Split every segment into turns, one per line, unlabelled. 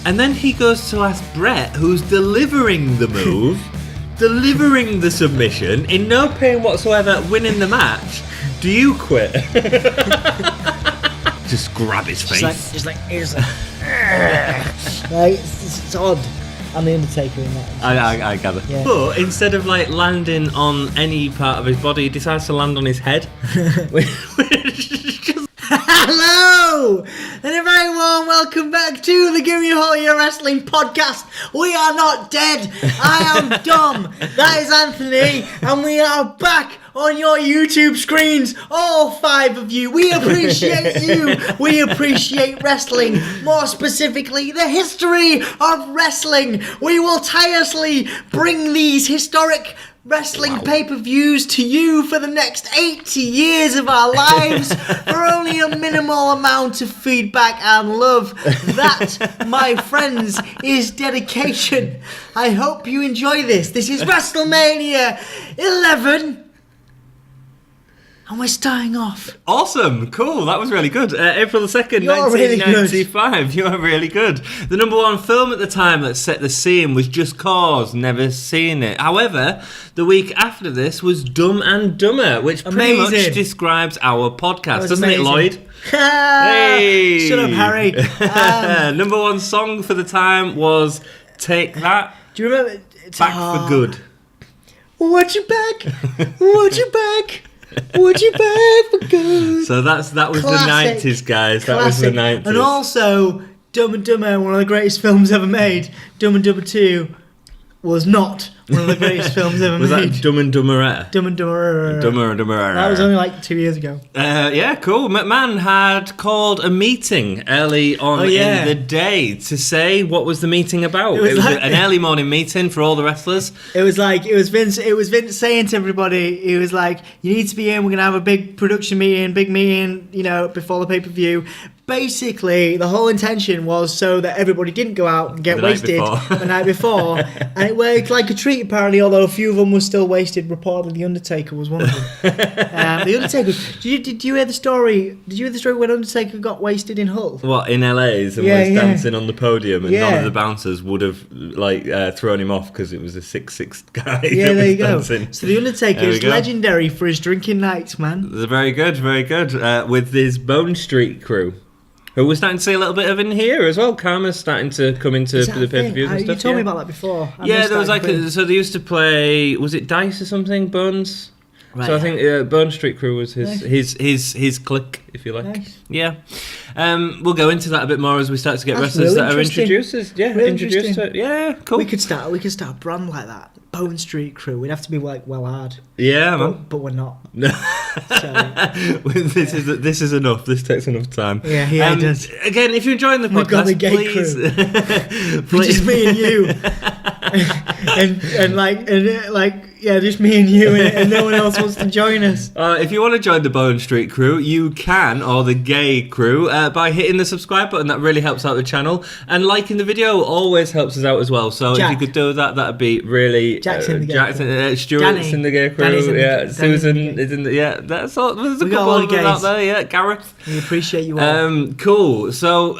And then he goes to ask Bret, who's delivering the move, delivering the submission, in no pain whatsoever, winning the match. Do you quit? Just grab his face.
It's like it's odd. I'm the Undertaker in that.
I gather. Yeah. But instead of like landing on any part of his body, he decides to land on his head.
Hello! And a very warm welcome back to the Gimme Wrestling podcast. We are not dead. I am Dom. That is Anthony. And we are back on your YouTube screens. All 5 of you. We appreciate you. We appreciate wrestling. More specifically, the history of wrestling. We will tirelessly bring these historic wrestling pay-per-views to you for the next 80 years of our lives for only a minimal amount of feedback and love. That, my friends, is dedication. I hope you enjoy this. This is Wrestlemania 11. And we're starting off.
Awesome, cool, that was really good. April the 2nd,
You're
1995.
Really good.
You're really good. The number 1 film at the time that set the scene was Just Cause, never seen it. However, the week after this was Dumb and Dumber, which pretty much describes our podcast, doesn't it, Lloyd? Hey!
Shut up, Harry.
Number 1 song for the time was Take That.
Do you remember?
Back for Good.
Watch your back. Watch your back. Would you back for good?
So that was classic, the 90s, guys. That was the 90s.
And also, Dumb and Dumber, one of the greatest films ever made. Dumb and Dumber 2 was not one of the greatest films ever
made.
Was
that Dumb and Dumberette?
Dumb and Dumberette.
Dumberette.
That was only like 2 years ago.
Yeah, cool. McMahon had called a meeting early on in the day to say what was the meeting about. It was like, an early morning meeting for all the wrestlers.
It was Vince saying to everybody, he was like, you need to be in, we're going to have a big production meeting, before the pay-per-view. Basically, the whole intention was so that everybody didn't go out and get wasted the night before. And it worked like a treat, apparently, although a few of them were still wasted. Reportedly, The Undertaker was one of them. The Undertaker... Did you hear the story? Did you hear the story when Undertaker got wasted in Hull?
What, in LA's and was dancing on the podium and none of the bouncers would have thrown him off because it was a 6'6" guy.
Yeah, there you go.
Dancing.
So The Undertaker is legendary for his drinking nights, man.
Very good, very good. With his Bone Street crew. Who we're starting to see a little bit of in here as well. Karma's starting to come into the pay-per-views and stuff.
You told me about that before.
There was so they used to play, was it Dice or something? Bones? Right. So I think Bone Street Crew was his clique, if you like. Nice. Yeah. We'll go into that a bit more as we start to get wrestlers that are introduced. Introduced to it. Yeah, cool.
We could start a brand like that. Bone Street Crew. We'd have to be like well hard.
Yeah, man.
But we're not.
So, this is enough. This takes enough time.
Yeah, it does.
Again, if you're enjoying the podcast,
we've got the gay
please,
crew. Which is me and you. Just me and you, and no one else wants to join us.
If you want to join the Bone Street Crew, you can, or the gay crew, by hitting the subscribe button. That really helps out the channel, and liking the video always helps us out as well. So if you could do that, that'd be really.
Jackson, the gay crew.
Stuart's in the gay crew. Susan is in the That's all. There's a couple of them out there. Yeah, Gareth.
We appreciate you all.
Cool. So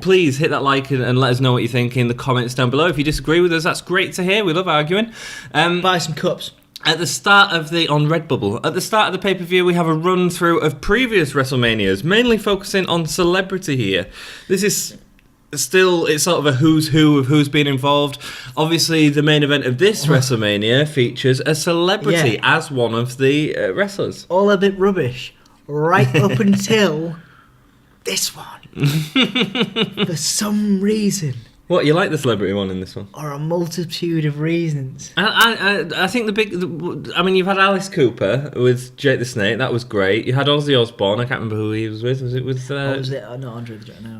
please hit that like and let us know what you think in the comments down below. If you disagree with us, that's great to hear. We love arguing.
Buy some cups.
At the start of on Redbubble, at the start of the pay-per-view, we have a run-through of previous WrestleManias, mainly focusing on celebrity here. This is still, it's sort of a who's who of who's been involved. Obviously, the main event of this WrestleMania features a celebrity as one of the wrestlers.
All a bit rubbish, right up until this one. For some reason.
What, you like the celebrity one in this one?
Or a multitude of reasons.
I think you've had Alice Cooper with Jake the Snake. That was great. You had Ozzy Osbourne. I can't remember who he was with. Was it with...
was it? Not Andre the Giant, no.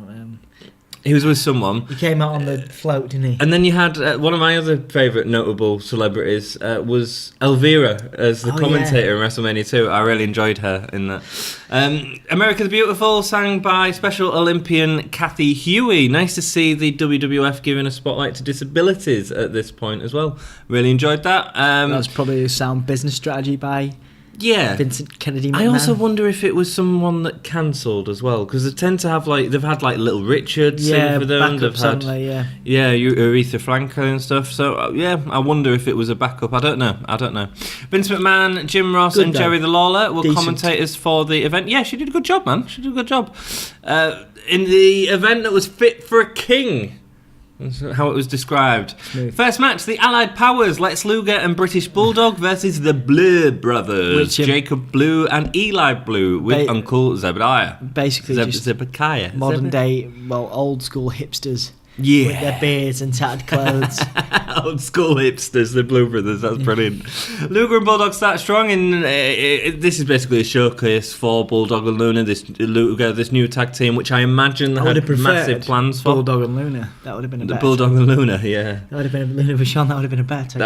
He was with someone.
He came out on the float, didn't he?
And then you had one of my other favourite notable celebrities was Elvira as the commentator in WrestleMania 2. I really enjoyed her in that. America the Beautiful, sang by Special Olympian Kathy Huey. Nice to see the WWF giving a spotlight to disabilities at this point as well. Really enjoyed that.
That's probably a sound business strategy by
Yeah.
Vincent Kennedy McMahon.
I also wonder if it was someone that cancelled as well, because they tend to have they've had Little Richard sing for them. They've had Aretha Franklin and stuff. So I wonder if it was a backup. I don't know. Vince McMahon, Jim Ross, and Jerry the Lawler were commentators for the event. Yeah, she did a good job, man. She did a good job in the event that was fit for a king. That's how it was described. Smooth. First match, the Allied Powers, Lex Luger and British Bulldog versus the Blue Brothers, Jacob Blue and Eli Blue with Uncle Zebediah.
Basically
Zebediah.
Modern day, old school hipsters.
Yeah.
With their beards and tattered clothes.
Old school hipsters, the Blue Brothers, that's brilliant. Luger and Bulldog start strong, and this is basically a showcase for Bulldog and Luna, this new tag team, which I imagine had massive plans for.
Bulldog and Luna, that would have been a better.
Bulldog and Luna, yeah.
That would have been Luna Vachon, that would have been a better tag team.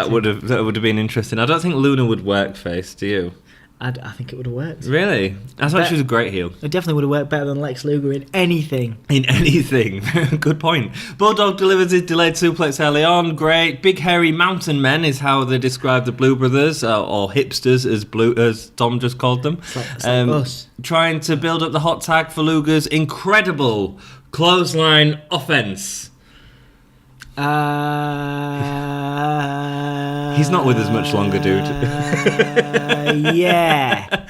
That would have been interesting. I don't think Luna would work face, do you?
I think it would have worked.
Really? I thought she was a great heel.
It definitely would have worked better than Lex Luger in anything.
Good point. Bulldog delivers his delayed suplex early on. Great. Big hairy mountain men is how they describe the Blue Brothers, or hipsters as Tom just called them.
It's like us.
Trying to build up the hot tag for Luger's incredible clothesline offense. He's not with us much longer, dude.
Yeah.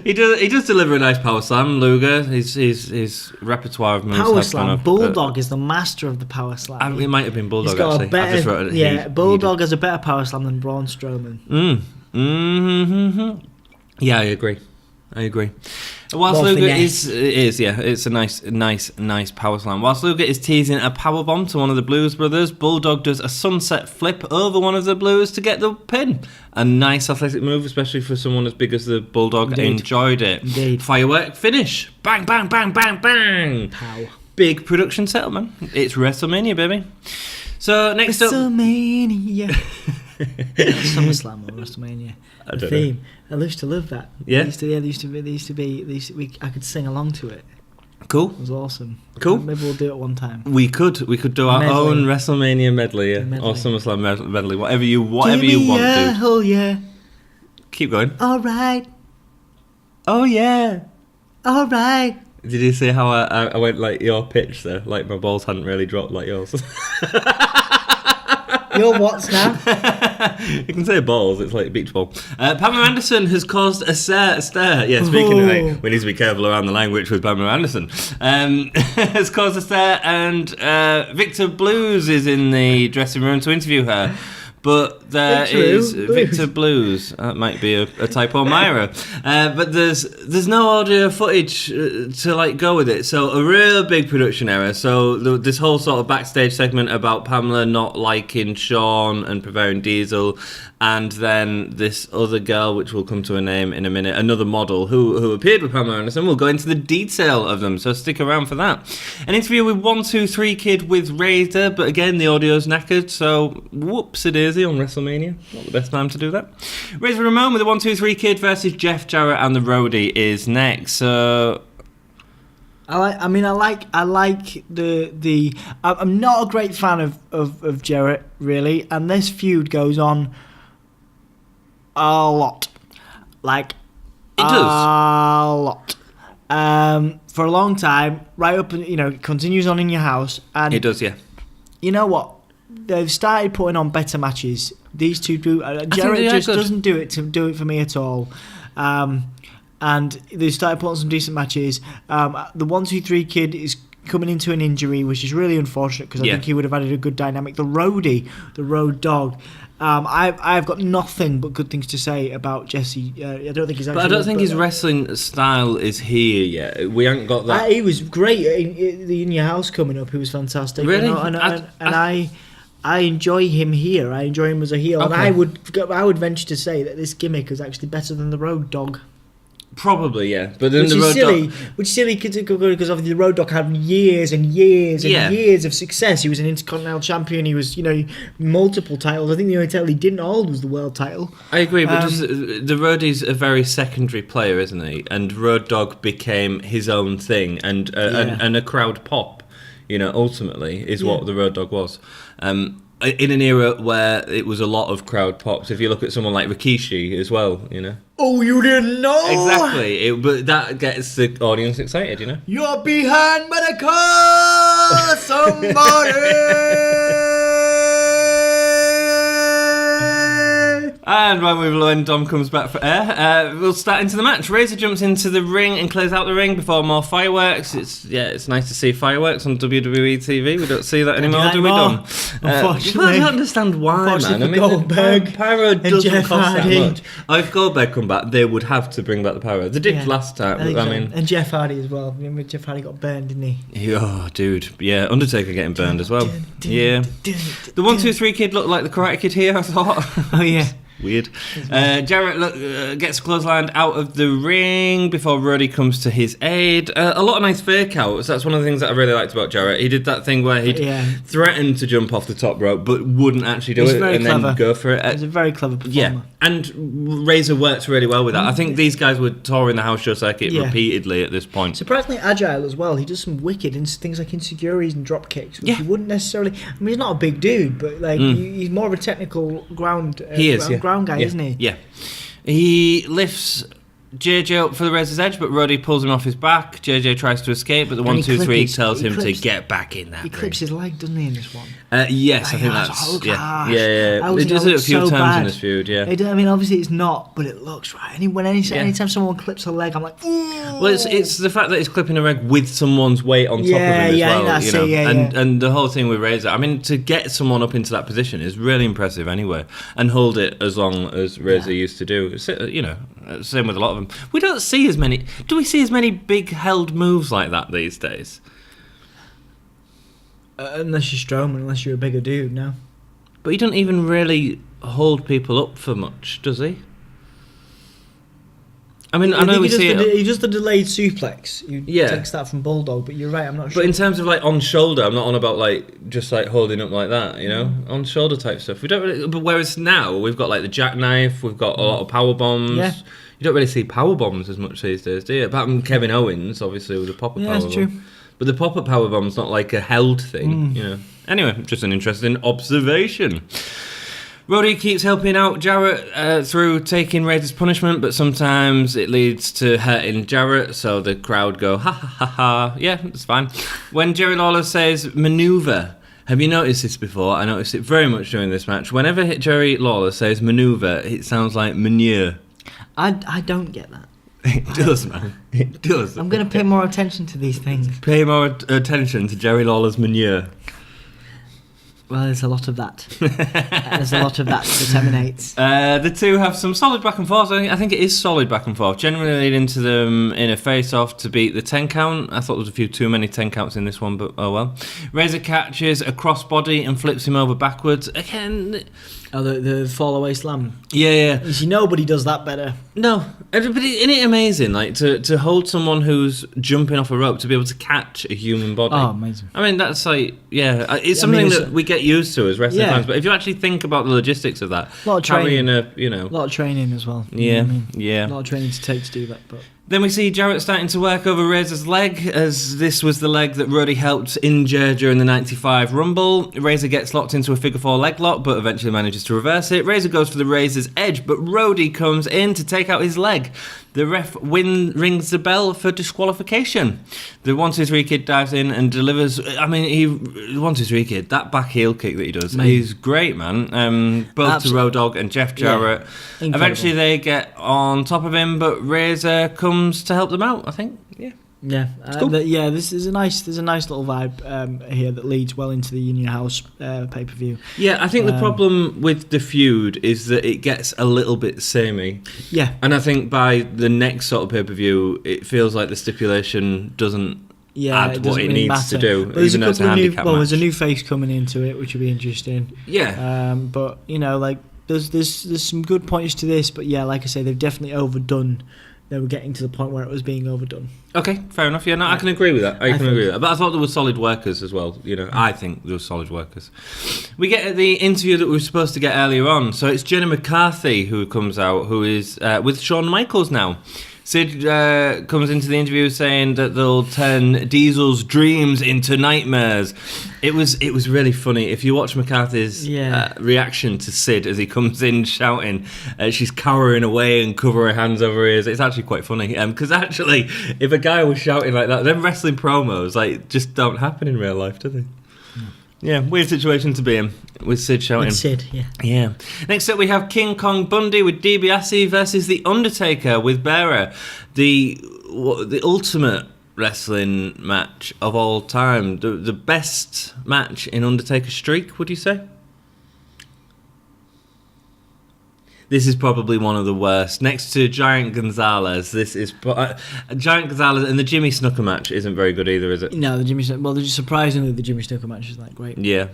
He does deliver a nice power slam, Luger. His repertoire of moves.
Power slam. Bulldog is the master of the power slam.
It might have been Bulldog, actually.
Bulldog has a better power slam than Braun Strowman.
Yeah, I agree. Whilst Luger it's a nice power slam. Whilst Luger is teasing a power bomb to one of the Blues brothers, Bulldog does a sunset flip over one of the Blues to get the pin. A nice athletic move, especially for someone as big as the Bulldog.
Indeed.
Enjoyed it.
Indeed.
Firework finish. Bang, bang, bang, bang, bang.
Pow.
Big production setup, man. It's WrestleMania, baby. So next
WrestleMania. SummerSlam or WrestleMania. The theme. I used to love that.
Yeah.
They used to be. I could sing along to it.
Cool.
It was awesome.
Cool.
Maybe we'll do it one time.
We could do our own WrestleMania medley, or SummerSlam medley, whatever you want to.
Oh yeah.
Keep going.
All right.
Oh yeah.
All right.
Did you see how I went like your pitch there? Like my balls hadn't really dropped like yours.
Your what's now?
You can say balls, it's like beach ball. Pamela Anderson has caused a stir. Yeah, speaking of we need to be careful around the language with Pamela Anderson. Has caused a stir, and Victor Blues is in the dressing room to interview her. But there is Victor Blues. That might be a typo, Myra. But there's no audio footage to go with it. So a real big production error. So this whole sort of backstage segment about Pamela not liking Shawn and preferring Diesel, and then this other girl, which we'll come to her name in a minute, another model who appeared with Pamela Anderson. We'll go into the detail of them, so stick around for that. An interview with 123 Kid with Razor, but again the audio's knackered, so whoopsie-daisy on WrestleMania. Not the best time to do that. Razor Ramon with the 123 Kid versus Jeff Jarrett and the Roadie is next. So
I like the. I'm not a great fan of Jarrett, really, and this feud goes on a lot. It
does
a lot. For a long time, right up, it continues on in your house, and
it does, yeah.
You know what? They've started putting on better matches. These two do. Jarrett just doesn't do it for me at all. And they started putting on some decent matches. The 123 Kid is coming into an injury, which is really unfortunate because I think he would have added a good dynamic. The Roadie, the Road Dog. I've got nothing but good things to say about Jesse. I don't think he's actually.
But I don't think his wrestling style is here yet. We haven't got that.
He was great in your house coming up. He was fantastic.
Really?
I enjoy him here. I enjoy him as a heel,
okay.
And I would venture to say that this gimmick is actually better than the Road Dog.
Probably, yeah. But then
which is silly because obviously the Road Dog had years and years and years of success. He was an Intercontinental Champion. He was, multiple titles. I think the only title he didn't hold was the World title.
I agree, but the Roadie's a very secondary player, isn't he? And Road Dog became his own thing, and a crowd pop. Ultimately, is what the Road Dog was. in an era where it was a lot of crowd pops. If you look at someone like Rikishi as well, you know.
Oh, you didn't know?
Exactly, but that gets the audience excited, you know.
You're behind by the car, somebody.
And when Dom comes back for air, we'll start into the match. Razor jumps into the ring and clears out the ring before more fireworks. It's nice to see fireworks on WWE TV. We don't see that anymore, do we, Dom?
Unfortunately.
I don't understand why, man. I mean,
Goldberg
Pyro doesn't
Jeff
cost
Hardy.
that much. If Goldberg come back, they would have to bring back the Pyro. They did last time.
And Jeff Hardy as well. Remember Jeff Hardy got burned, didn't he?
Oh, dude. Yeah, Undertaker getting burned as well. Yeah. The 1, 2, 3 kid looked like the Karate Kid here, I thought.
Oh, yeah.
Weird. Jarrett gets clotheslined out of the ring before Roddy comes to his aid. A lot of nice fake outs. That's one of the things that I really liked about Jarrett. He did that thing where he'd threaten to jump off the top rope but wouldn't actually do it and then go for it.
He's a very clever performer.
Yeah, and Razor works really well with that. I think these guys were touring the house show circuit repeatedly at this point.
Surprisingly agile as well. He does some wicked things like insecurities and drop kicks, which he wouldn't necessarily. I mean, he's not a big dude, but like he's more of a technical ground. Ground guy, isn't he?
Yeah. He lifts JJ up for the Razor's Edge, but Roddy pulls him off his back. JJ tries to escape, but the 1, 2, 3 tells him to get back in that ring.
He clips his leg, doesn't he, in this one?
Yes, I think that's... Yeah. He does it a few times in this feud, yeah.
I mean, obviously it's not, but it looks right. Anytime someone clips a leg, I'm like, ooh!
Well, it's the fact that he's clipping a leg with someone's weight on top of him as well. And the whole thing with Razor, I mean, to get someone up into that position is really impressive anyway, and hold it as long as Razor used to do. You know, same with a lot of them. We don't see as many... Do we see as many big held moves like that these days?
Unless you're Strowman, unless you're a bigger dude, no.
But he doesn't even really hold people up for much, does he? I mean, I know we see it...
He does the delayed suplex. He takes that from Bulldog, but you're right, I'm not sure.
But in terms of, like, on shoulder, I'm not on about, like, just, like, holding up like that, you know? On shoulder type stuff. We don't really... But whereas now, we've got, like, the jackknife, we've got a lot of power bombs. Yeah. You don't really see power bombs as much these days, do you? Apart from Kevin Owens, obviously, with the pop-up power bomb. Yeah, that's true. But the pop-up power bomb's not like a held thing, you know. Anyway, just an interesting observation. Roddy keeps helping out Jarrett through taking Razor's punishment, but sometimes it leads to hurting Jarrett, so the crowd go, ha ha ha ha. Yeah, it's fine. When Jerry Lawler says maneuver, have you noticed this before? I noticed it very much during this match. Whenever Jerry Lawler says maneuver, it sounds like manure.
I don't get that.
It does, man. It does.
I'm going to pay more attention to these things.
Pay more attention to Jerry Lawler's manure.
Well, there's a lot of that. There's a lot of that that emanates.
The two have some solid back and forth. I think it is solid back and forth. Generally leading to them in a face-off to beat the 10 count. I thought there was a few too many 10 counts in this one, but oh well. Razor catches a crossbody and flips him over backwards. Again...
Oh, the fall-away slam.
Yeah.
You see, nobody does that better.
No. But isn't it amazing, like, to hold someone who's jumping off a rope to be able to catch a human body?
Oh, amazing.
I mean, that's like, it's something that we get used to as wrestling fans, but if you actually think about the logistics of that,
a lot of training.
A lot
of training as well.
Yeah,
A lot of training to take to do that, but...
Then we see Jarrett starting to work over Razor's leg, as this was the leg that Roddy helped injure during the 95 Rumble. Razor gets locked into a figure 4 leg lock, but eventually manages to reverse it. Razor goes for the Razor's Edge, but Roddy comes in to take out his leg. The ref rings the bell for disqualification. The 1, 2, 3 kid dives in and delivers. I mean, 1, 2, 3 kid, that back heel kick that he does, he's great, man. Both to Road Dogg and Jeff Jarrett. Yeah, eventually they get on top of him, but Razor comes to help them out, I think.
Yeah, cool. This is there's a nice little vibe here that leads well into the Union House pay-per-view.
Yeah, I think the problem with the feud is that it gets a little bit samey. Yeah. And I think by the next sort of pay-per-view, it feels like the stipulation doesn't add what it really needs to do,
but even though it's a handicap match. There's a new face coming into it, which will be interesting.
Yeah.
But, you know, like, there's some good points to this, but yeah, like I say, they've definitely overdone. They were getting to the point where it was being overdone.
Okay, fair enough. Yeah, no, I can agree with that. I can agree with that. But I thought there were solid workers as well. You know, I think there were solid workers. We get the interview that we were supposed to get earlier on. So it's Jenna McCarthy who comes out, who is with Shawn Michaels now. Sid comes into the interview saying that they'll turn Diesel's dreams into nightmares. It was really funny. If you watch McCarthy's reaction to Sid as he comes in shouting, she's cowering away and cover her hands over her ears. It's actually quite funny. Because actually, if a guy was shouting like that, then wrestling promos just don't happen in real life, do they? Yeah, weird situation to be in with Sid shouting.
With Sid, yeah.
Yeah. Next up, we have King Kong Bundy with Dibiase versus The Undertaker with Bearer. The ultimate wrestling match of all time. The best match in Undertaker's streak, would you say? This is probably one of the worst. Next to Giant Gonzalez, this is Giant Gonzalez, and the Jimmy Snuka match isn't very good either, is it?
No, surprisingly, the Jimmy Snuka match is like great.
Yeah.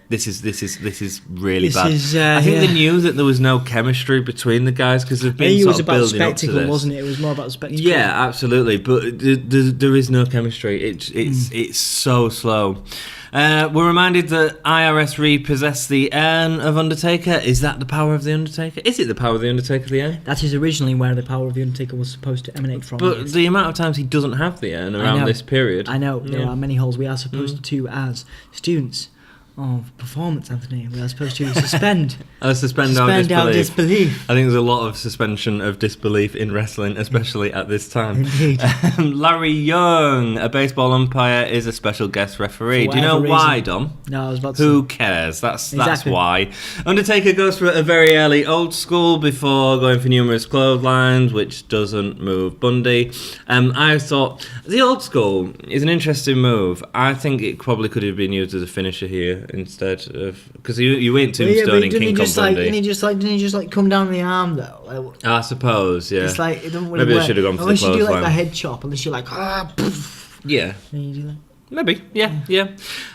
This is really bad. I think they knew that there was no chemistry between the guys because they've been sort of building up to this. It was about spectacle, wasn't it? It was more about spectacle. Yeah, absolutely. But there is no chemistry. It's so slow. We're reminded that IRS repossessed the urn of Undertaker. Is that the power of the Undertaker? Is it the power of the Undertaker, the urn?
That is originally where the power of the Undertaker was supposed to emanate from.
But the amount of times he doesn't have the urn around this period.
I know. There are many holes we are supposed to, as students of performance, Anthony, we are supposed to suspend
our disbelief. I think there's a lot of suspension of disbelief in wrestling, especially at this time.
Indeed.
Larry Young, a baseball umpire, is a special guest referee. Do you know why, Dom?
No, I was about to
Who cares? That's
Exactly.
why. Undertaker goes for a very early old school before going for numerous clotheslines, which doesn't move Bundy. I thought the old school is an interesting move. I think it probably could have been used as a finisher here instead of, because you ain't tombstoning King Kong Bundy.
Didn't he just come down the arm though?
I suppose, yeah.
It's like it don't really
maybe
work.
I should have gone for
unless
the
you do
clothesline.
like the head chop, unless you're like poof.
Yeah.
And you do that.
Maybe, yeah.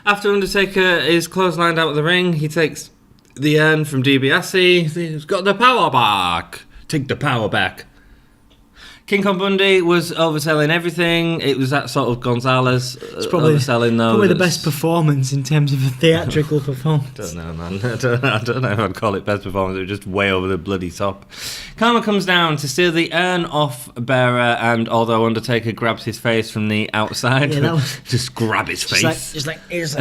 After Undertaker is clotheslined out of the ring, he takes the urn from Dibiase. He's got the power back. Take the power back. King Kong Bundy was overselling everything. It was that sort of Gonzalez overselling, though.
Probably the best performance in terms of a theatrical performance.
I don't know, man. I don't know if I'd call it best performance. It was just way over the bloody top. Karma comes down to steal the urn off Bearer, and although Undertaker grabs his face from the outside, just grab his face.
It's like it's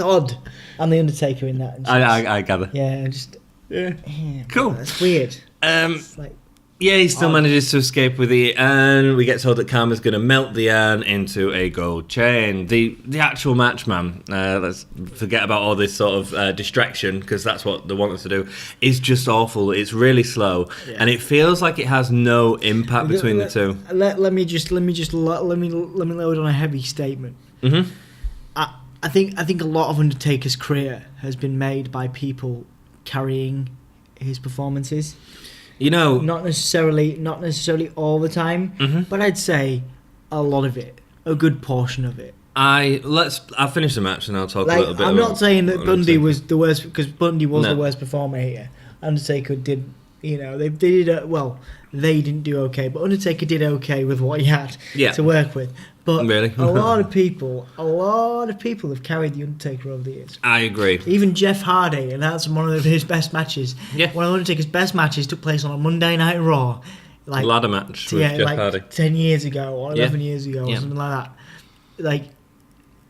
odd. I'm the Undertaker in that.
I gather.
Yeah,
Cool.
That's weird.
Yeah, he still manages to escape with the urn. We get told that Karma's going to melt the urn into a gold chain. The actual match, man, let's forget about all this sort of distraction, because that's what they want us to do, is just awful. It's really slow, and it feels like it has no impact between the two.
Let me load on a heavy statement.
Mm-hmm.
I think a lot of Undertaker's career has been made by people carrying his performances.
You know,
not necessarily all the time, but I'd say a lot of it, a good portion of it.
I'll finish the match and I'll talk a little bit.
I'm not saying that Bundy was the worst, because Bundy was the worst performer here. Undertaker did, they didn't do okay, but Undertaker did okay with what he had to work with. But
really?
a lot of people have carried the Undertaker over the years.
I agree.
Even Jeff Hardy, and that's one of his best matches.
Yeah.
One of Undertaker's best matches took place on a Monday Night Raw.
Ladder match with Jeff Hardy.
10 years ago or 11 years ago or something like that.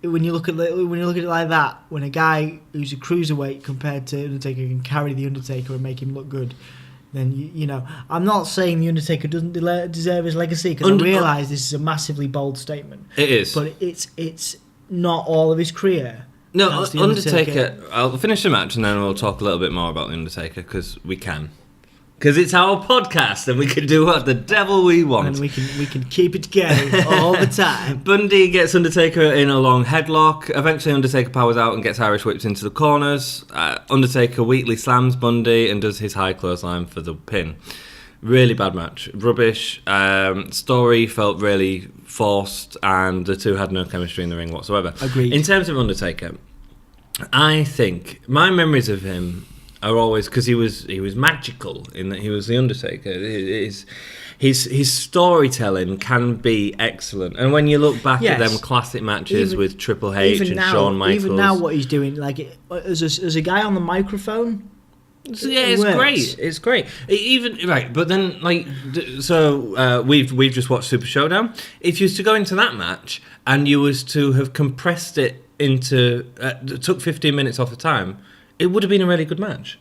When you look at it like that, when a guy who's a cruiserweight compared to Undertaker can carry the Undertaker and make him look good, then I'm not saying the Undertaker doesn't deserve his legacy, because I realise this is a massively bold statement.
It is,
but it's not all of his career.
No, Undertaker. I'll finish the match and then we'll talk a little bit more about the Undertaker, because we can. Because it's our podcast and we can do what the devil we want.
And we can keep it together all the time.
Bundy gets Undertaker in a long headlock. Eventually Undertaker powers out and gets Irish whipped into the corners. Undertaker weakly slams Bundy and does his high clothesline for the pin. Really bad match. Rubbish. Story felt really forced, and the two had no chemistry in the ring whatsoever.
Agreed.
In terms of Undertaker, I think my memories of him are always, because he was magical in that he was the Undertaker. His storytelling can be excellent, and when you look back at them classic matches with Triple H and Shawn Michaels,
even now what he's doing, as a guy on the microphone,
So, yeah, it's great. It's great. Even right, but then we've just watched Super Showdown. If you was to go into that match and you was to have compressed it into took 15 minutes off the time, it would have been a really good match.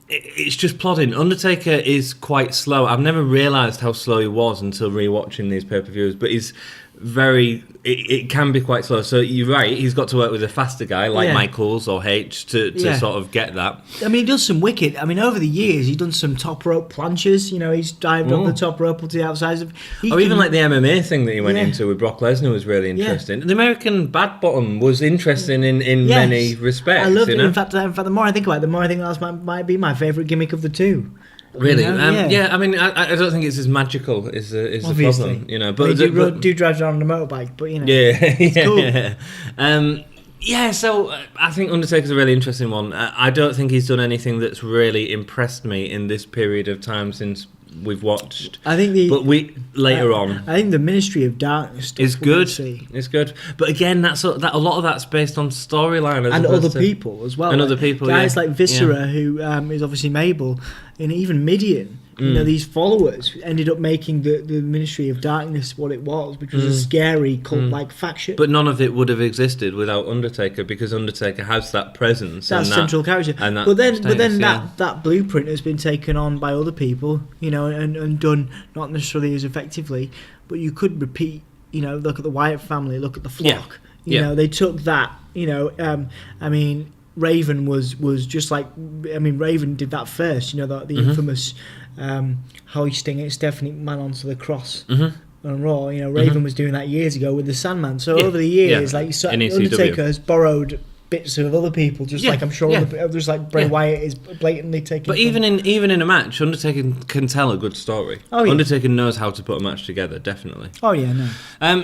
It's just plodding. Undertaker is quite slow. I've never realised how slow he was until rewatching these pay-per-views, but he's it can be quite slow. So you're right, he's got to work with a faster guy like Michaels or H to sort of get that.
I mean, he does some wicked. I mean, over the years, he's done some top rope planches. You know, he's dived up the top rope to the outside of.
Even like the MMA thing that he went into with Brock Lesnar was really interesting. The American Bad Bottom was interesting in many respects.
I love it. In fact, the more I think about it, the more I think that might be my favourite gimmick of the two.
Really? You know? I mean, I don't think it's as magical as the problem, you know. But
do drive around on a motorbike, but you know,
it's
cool.
So I think Undertaker's a really interesting one. I don't think he's done anything that's really impressed me in this period of time since we've watched.
I think
later on.
I think the Ministry of Darkness
is good. It's good, but again, that a lot of that's based on storyline
and other people as well.
And other people,
guys like Viscera, who is obviously Mabel, and even Midian. You know, these followers ended up making the Ministry of Darkness what it was, which was a scary cult-like faction.
But none of it would have existed without Undertaker, because Undertaker has that presence.
That central character.
And that
but then that blueprint has been taken on by other people, you know, and done not necessarily as effectively. But you could repeat, you know, look at the Wyatt family, look at the Flock. You know, they took that, you know, I mean, Raven was just like, I mean, Raven did that first, you know, the infamous hoisting Stephanie McMahon onto the cross on Raw. You know, Raven was doing that years ago with the Sandman. So over the years, like Undertaker has borrowed bits of other people, just like I'm sure just like Bray Wyatt is blatantly taking.
But even in a match, Undertaker can tell a good story. Undertaker knows how to put a match together, definitely.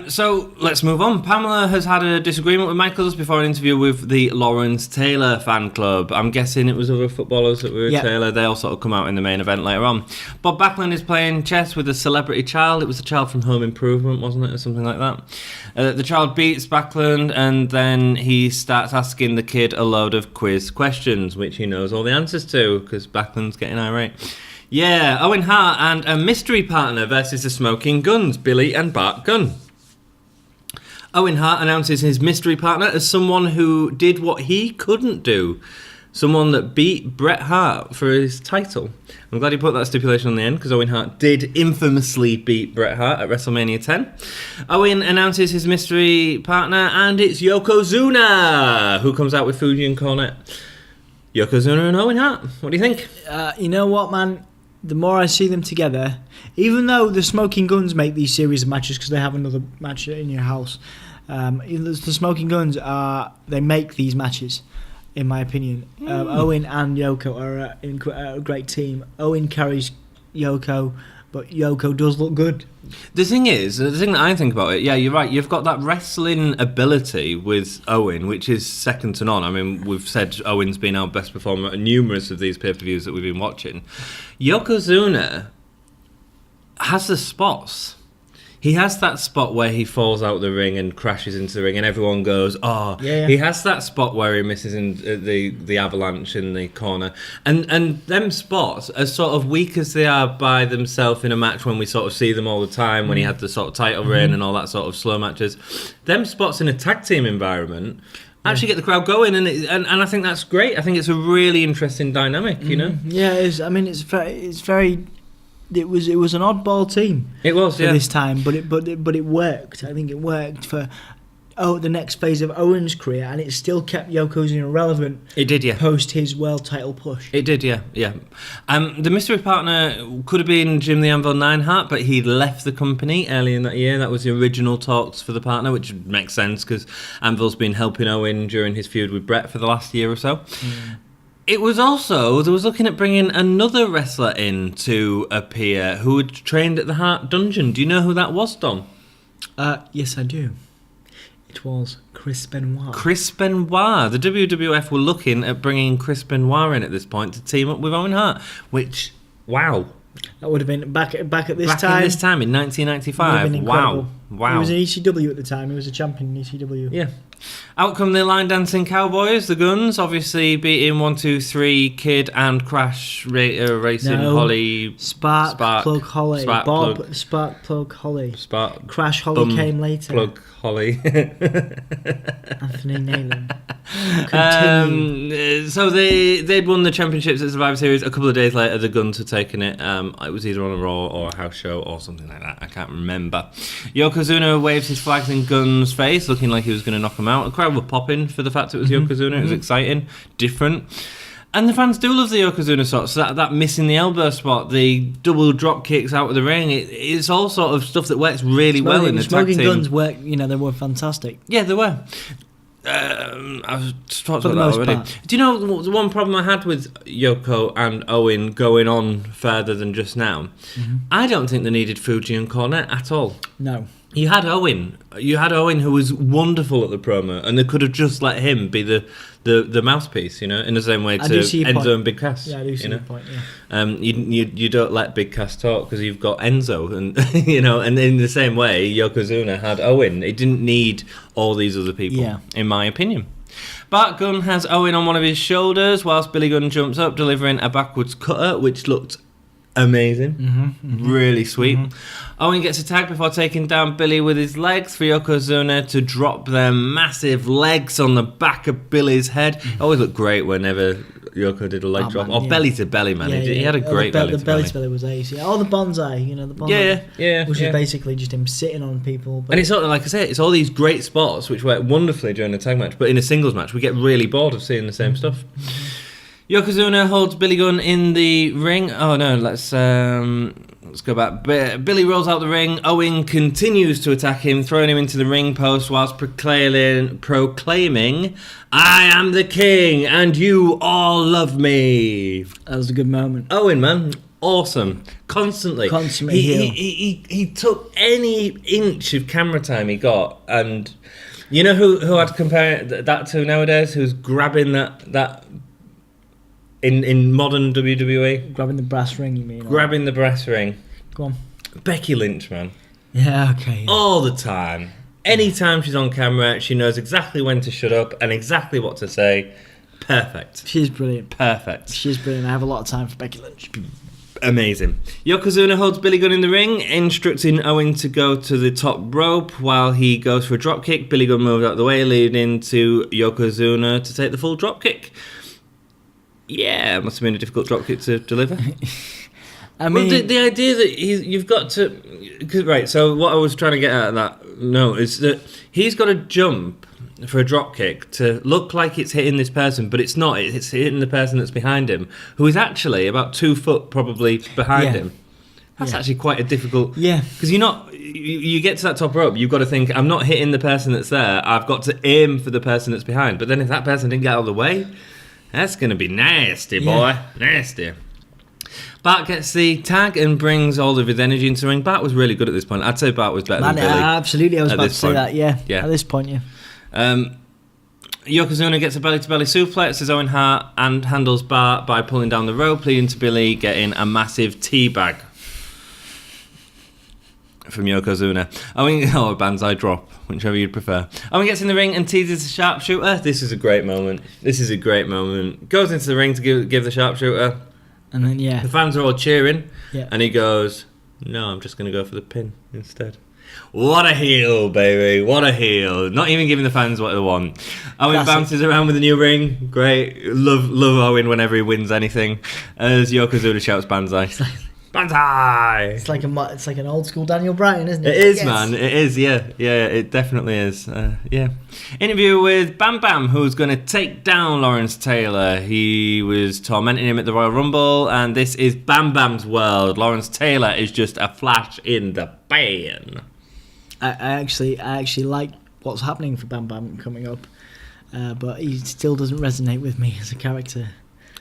So let's move on. Pamela has had a disagreement with Michaels before an interview with the Lawrence Taylor fan club. I'm guessing it was other footballers that were with Taylor. They all sort of come out in the main event later on. Bob Backlund is playing chess with a celebrity child. It was a child from Home Improvement, wasn't it, or something like that? The child beats Backlund, and then he starts asking the kid a load of quiz questions, which he knows all the answers to, because Backlund's getting irate. Owen Hart and a mystery partner versus the Smoking Guns, Billy and Bart Gunn. Owen Hart announces his mystery partner as someone who did what he couldn't do. Someone that beat Bret Hart for his title. I'm glad he put that stipulation on the end, because Owen Hart did infamously beat Bret Hart at WrestleMania 10. Owen announces his mystery partner, and it's Yokozuna, who comes out with Fuji and Cornette. Yokozuna and Owen Hart. What do you think?
You know what, man? The more I see them together, even though the Smoking Guns make these series of matches because they have another match in your house, the Smoking Guns they make these matches. In my opinion, Owen and Yoko are a great team. Owen carries Yoko, but Yoko does look good.
The thing that I think about it, you're right, you've got that wrestling ability with Owen, which is second to none. I mean, we've said Owen's been our best performer at numerous of these pay-per-views that we've been watching. Yokozuna has the spots. He has that spot where he falls out the ring and crashes into the ring, and everyone goes, "Oh!" He has that spot where he misses in the avalanche in the corner, and them spots, as sort of weak as they are by themselves in a match, when we sort of see them all the time, when he had the sort of title reign and all that sort of slow matches, them spots in a tag team environment actually get the crowd going, and I think that's great. I think it's a really interesting dynamic, you know.
Yeah, it is. I mean, it's very. It was an oddball team.
It was
for this time, but it worked. I think it worked for the next phase of Owen's career, and it still kept Yokozuna relevant.
It did, yeah.
Post his world title push.
It did, yeah. The mystery partner could have been Jim the Anvil Neidhart, but he left the company early in that year. That was the original talks for the partner, which makes sense because Anvil's been helping Owen during his feud with Bret for the last year or so. It was also, they was looking at bringing another wrestler in to appear who had trained at the Hart Dungeon. Do you know who that was, Dom?
Yes, I do. It was Chris Benoit.
Chris Benoit. The WWF were looking at bringing Chris Benoit in at this point to team up with Owen Hart, which, wow.
That would have been back at this time.
Back in this time, in 1995. Wow.
He was in ECW at the time. He was a champion in ECW.
Yeah. Out come the line dancing cowboys, the Guns, obviously beating 1, 2, 3, Kid and Crash racing Holly.
Spark Plug Holly.
Spark
Bob
Plug.
Spark Plug Holly.
Spark
Crash Holly came later.
Plug Holly.
Anthony Nalen. Continue.
So they'd won the championships at Survivor Series. A couple of days later, the Guns had taken it. It was either on a Raw or a house show or something like that. I can't remember. Yokozuna waves his flags in Guns' face, looking like he was going to knock him out. The crowd were popping for the fact it was Yokozuna. It was exciting, different. And the fans do love the Yokozuna spots. That missing the elbow spot, the double drop kicks out of the ring. It's all sort of stuff that works really well in the tag team.
Smoking Guns work. They were fantastic.
Yeah, they were. I was talked about that already.
Part.
Do you know the one problem I had with Yoko and Owen going on further than just now? I don't think they needed Fuji and Cornette at all.
No.
You had Owen who was wonderful at the promo, and they could have just let him be the mouthpiece, in the same way to Enzo and Big Cass.
Yeah, I do see your point. Yeah.
You don't let Big Cass talk because you've got Enzo, and and in the same way, Yokozuna had Owen. It didn't need all these other people, in my opinion. Bart Gunn has Owen on one of his shoulders, whilst Billy Gunn jumps up, delivering a backwards cutter, which looked amazing, really sweet. Owen gets attacked before taking down Billy with his legs for Yokozuna to drop their massive legs on the back of Billy's head. It always looked great whenever Yoko did a leg drop. Or belly to belly, man. He had a great belly to belly.
The belly to belly was ace. Yeah. Oh, the bonsai, the bonsai. Which is basically just him sitting on people.
And it's sort of, like I say, it's all these great spots which work wonderfully during a tag match, but in a singles match, we get really bored of seeing the same stuff. Yokozuna holds Billy Gunn in the ring. Oh no, let's go back. Billy rolls out the ring. Owen continues to attack him, throwing him into the ring post whilst proclaiming, "I am the king and you all love me."
That was a good moment.
Owen, man, awesome. Constantly he took any inch of camera time he got, and you know who I'd compare that to nowadays? Who's grabbing that in modern WWE?
Grabbing the brass ring, you mean?
Grabbing the brass ring.
Go on.
Becky Lynch, man.
Yeah, okay. Yeah.
All the time. Anytime she's on camera, she knows exactly when to shut up and exactly what to say. Perfect.
She's brilliant.
Perfect.
She's brilliant. I have a lot of time for Becky Lynch.
Amazing. Yokozuna holds Billy Gunn in the ring, instructing Owen to go to the top rope while he goes for a drop kick. Billy Gunn moves out of the way, leading to Yokozuna to take the full drop kick. Yeah, it must have been a difficult dropkick to deliver. I mean, the idea that you've got to... Right, so what I was trying to get at that note is that he's got to jump for a dropkick to look like it's hitting this person, but it's not. It's hitting the person that's behind him, who is actually about 2 foot probably behind him. That's actually quite a difficult...
Yeah.
Because you're not... You get to that top rope, you've got to think, I'm not hitting the person that's there, I've got to aim for the person that's behind. But then if that person didn't get out of the way... That's going to be nasty, boy. Nasty. Bart gets the tag and brings all of his energy into the ring. Bart was really good at this point. I'd say Bart was better than Billy.
Absolutely, I was about to say that, yeah. At this point,
Yokozuna gets a belly-to-belly suplex as Owen Hart and handles Bart by pulling down the rope, leading to Billy getting a massive teabag from Yokozuna. A banzai drop, whichever you'd prefer. Owen gets in the ring and teases the sharpshooter. This is a great moment. Goes into the ring to give the sharpshooter.
And then,
the fans are all cheering.
Yeah.
And he goes, "No, I'm just going to go for the pin instead." What a heel, baby. What a heel. Not even giving the fans what they want. Owen bounces around with a new ring. Great. Love Owen whenever he wins anything. As Yokozuna shouts banzai. Banzai!
It's like an old school Daniel Bryan, isn't it?
It is, man. It is, yeah. Yeah, it definitely is. Interview with Bam Bam, who's going to take down Lawrence Taylor. He was tormenting him at the Royal Rumble, and this is Bam Bam's world. Lawrence Taylor is just a flash in the pan.
I actually like what's happening for Bam Bam coming up, but he still doesn't resonate with me as a character.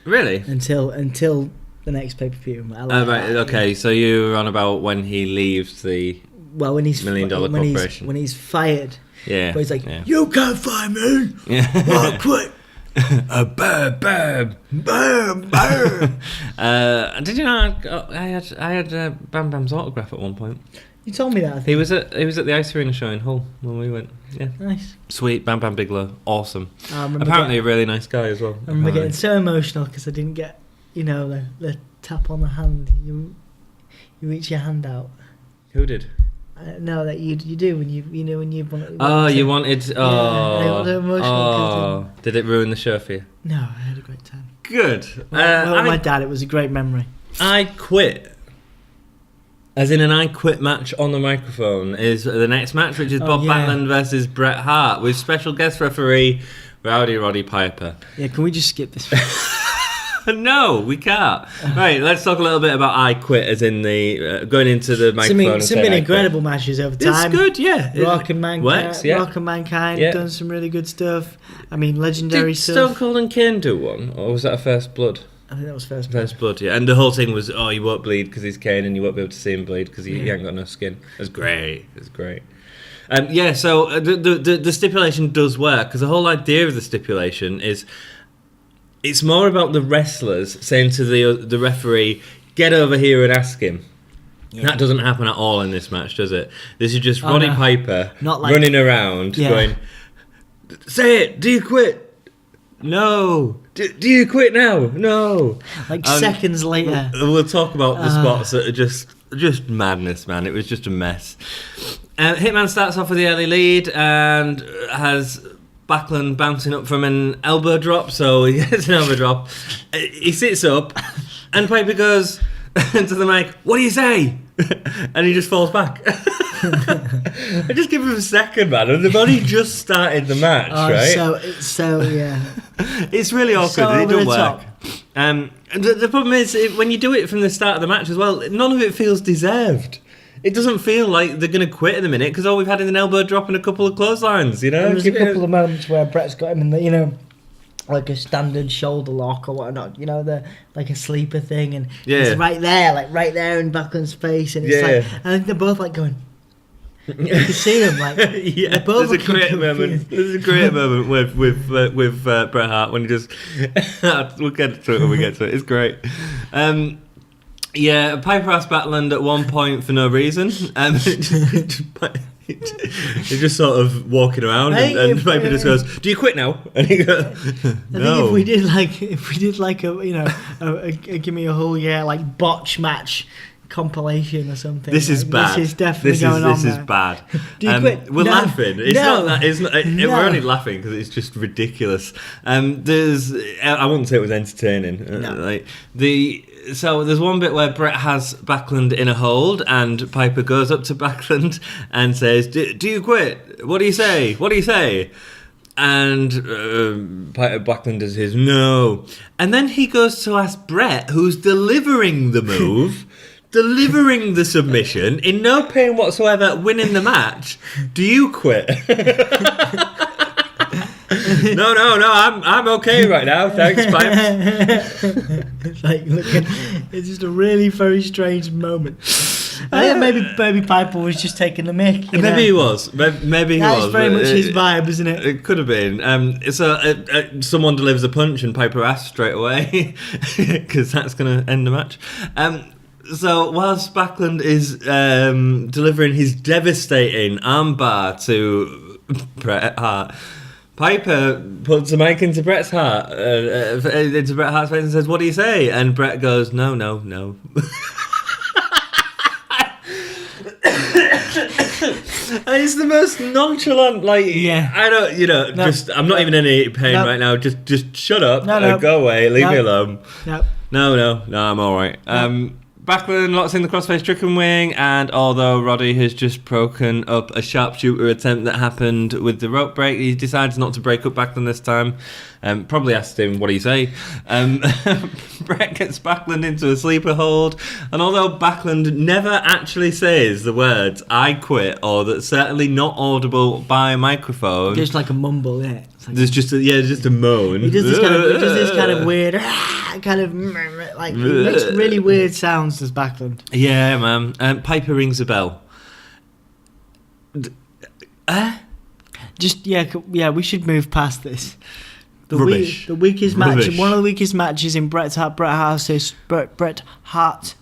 Really?
Until the next pay-per-view.
Okay, so you're on about when he leaves the
when he's
$1 million corporation.
When he's fired.
Yeah.
But he's like, "You can't fire me!
Yeah.
I'll quit!"
Bam, bam.
Bam, bam.
Did you know I had Bam Bam's autograph at one point?
You told me that. I think.
He was at the Ice Arena show in Hull when we went. Yeah.
Nice.
Sweet. Bam Bam Bigelow. Awesome.
Apparently
Apparently a really nice guy as well.
I remember getting so emotional because I didn't get, the tap on the hand. You reach your hand out.
Who did?
No, that you do when you when you want.
Oh, you wanted. Oh.
Yeah, I got emotional.
Did it ruin the show for you?
No, I had a great time.
Good.
Well, my dad, it was a great memory.
I quit. As in an I quit match on the microphone is the next match, which is Bob Backlund versus Bret Hart with special guest referee Roddy Piper.
Yeah, can we just skip this?
No, we can't. Right, let's talk a little bit about I quit, as in the going into the microphone.
Some been incredible matches over time.
It's good, yeah.
Rock and Mankind,
yeah.
Done some really good stuff. I mean, legendary
Did
stuff.
Stone Cold and Kane do one, or was that a First Blood?
I think that was First
Blood, yeah. And the whole thing was, you won't bleed because he's Kane, and you won't be able to see him bleed because he ain't got no skin. It's great. It's great. So the stipulation does work, because the whole idea of the stipulation is it's more about the wrestlers saying to the referee, get over here and ask him. Yeah. That doesn't happen at all in this match, does it? This is just Roddy Piper running around going, say it, do you quit? No. Do you quit now? No.
Seconds later.
We'll talk about the spots that are just madness, man. It was just a mess. Hitman starts off with the early lead and has Backlund bouncing up from an elbow drop, so he gets an elbow drop. He sits up, and Piper goes to the mic, what do you say? And he just falls back. I just give him a second, man. And they've only just started the match, right? It's really awkward.
So
it doesn't work. The problem is, when you do it from the start of the match as well, none of it feels deserved. It doesn't feel like they're going to quit in a minute, because all we've had is an elbow drop and a couple of clotheslines,
And there's a couple of moments where Bret's got him in the, like a standard shoulder lock or whatnot, like a sleeper thing, and it's right there in Backlund's face, and it's like, I think they're both like going. You can see them
There's a great moment. There's a great moment with Bret Hart when he just. We'll get to it when we get to it. It's great. Piper asked Backlund at one point for no reason. He's just sort of walking around, and Piper just goes, "Do you quit now?" And he goes, "No."
I think if we did like a Gimme a Whole like botch match compilation or something.
This is bad.
This is definitely going on.
This is bad.
Do you quit?
We're laughing. It's not that. It's not. We're only laughing because it's just ridiculous. I wouldn't say it was entertaining. So there's one bit where Bret has Backlund in a hold, and Piper goes up to Backlund and says, "Do you quit? What do you say? What do you say?" And Backlund does his no, and then he goes to ask Bret, who's delivering the move. Delivering the submission, in no pain whatsoever, winning the match. Do you quit? No, I'm okay right now. Thanks, Pipe.
It's just a really very strange moment. I think maybe Piper was just taking the mick.
Maybe he was. Maybe he was.
That's very much his vibe, isn't it?
It could have been. Someone delivers a punch and Piper asks straight away, because that's going to end the match. So whilst Backlund is delivering his devastating armbar to Bret Hart, Piper puts a mic into Bret Hart's face and says, "What do you say?" And Bret goes, "No." And it's the most nonchalant, I don't, I'm not even in any pain right now. Just shut up, go away, leave me alone. No, I'm all right. Backlund locks in the crossface chicken wing, and although Roddy has just broken up a sharpshooter attempt that happened with the rope break, he decides not to break up Backlund this time. Probably asked him, what do you say? Bret gets Backlund into a sleeper hold, and although Backlund never actually says the words "I quit," or that's certainly not audible by microphone,
just like a mumble,
there's just a moan.
He does this kind of weird, he makes really weird sounds, does Backlund.
Yeah, man. Piper rings a bell.
We should move past this.
Rubbish.
The weakest match.
Rubbish.
One of the weakest matches in Bret Hart's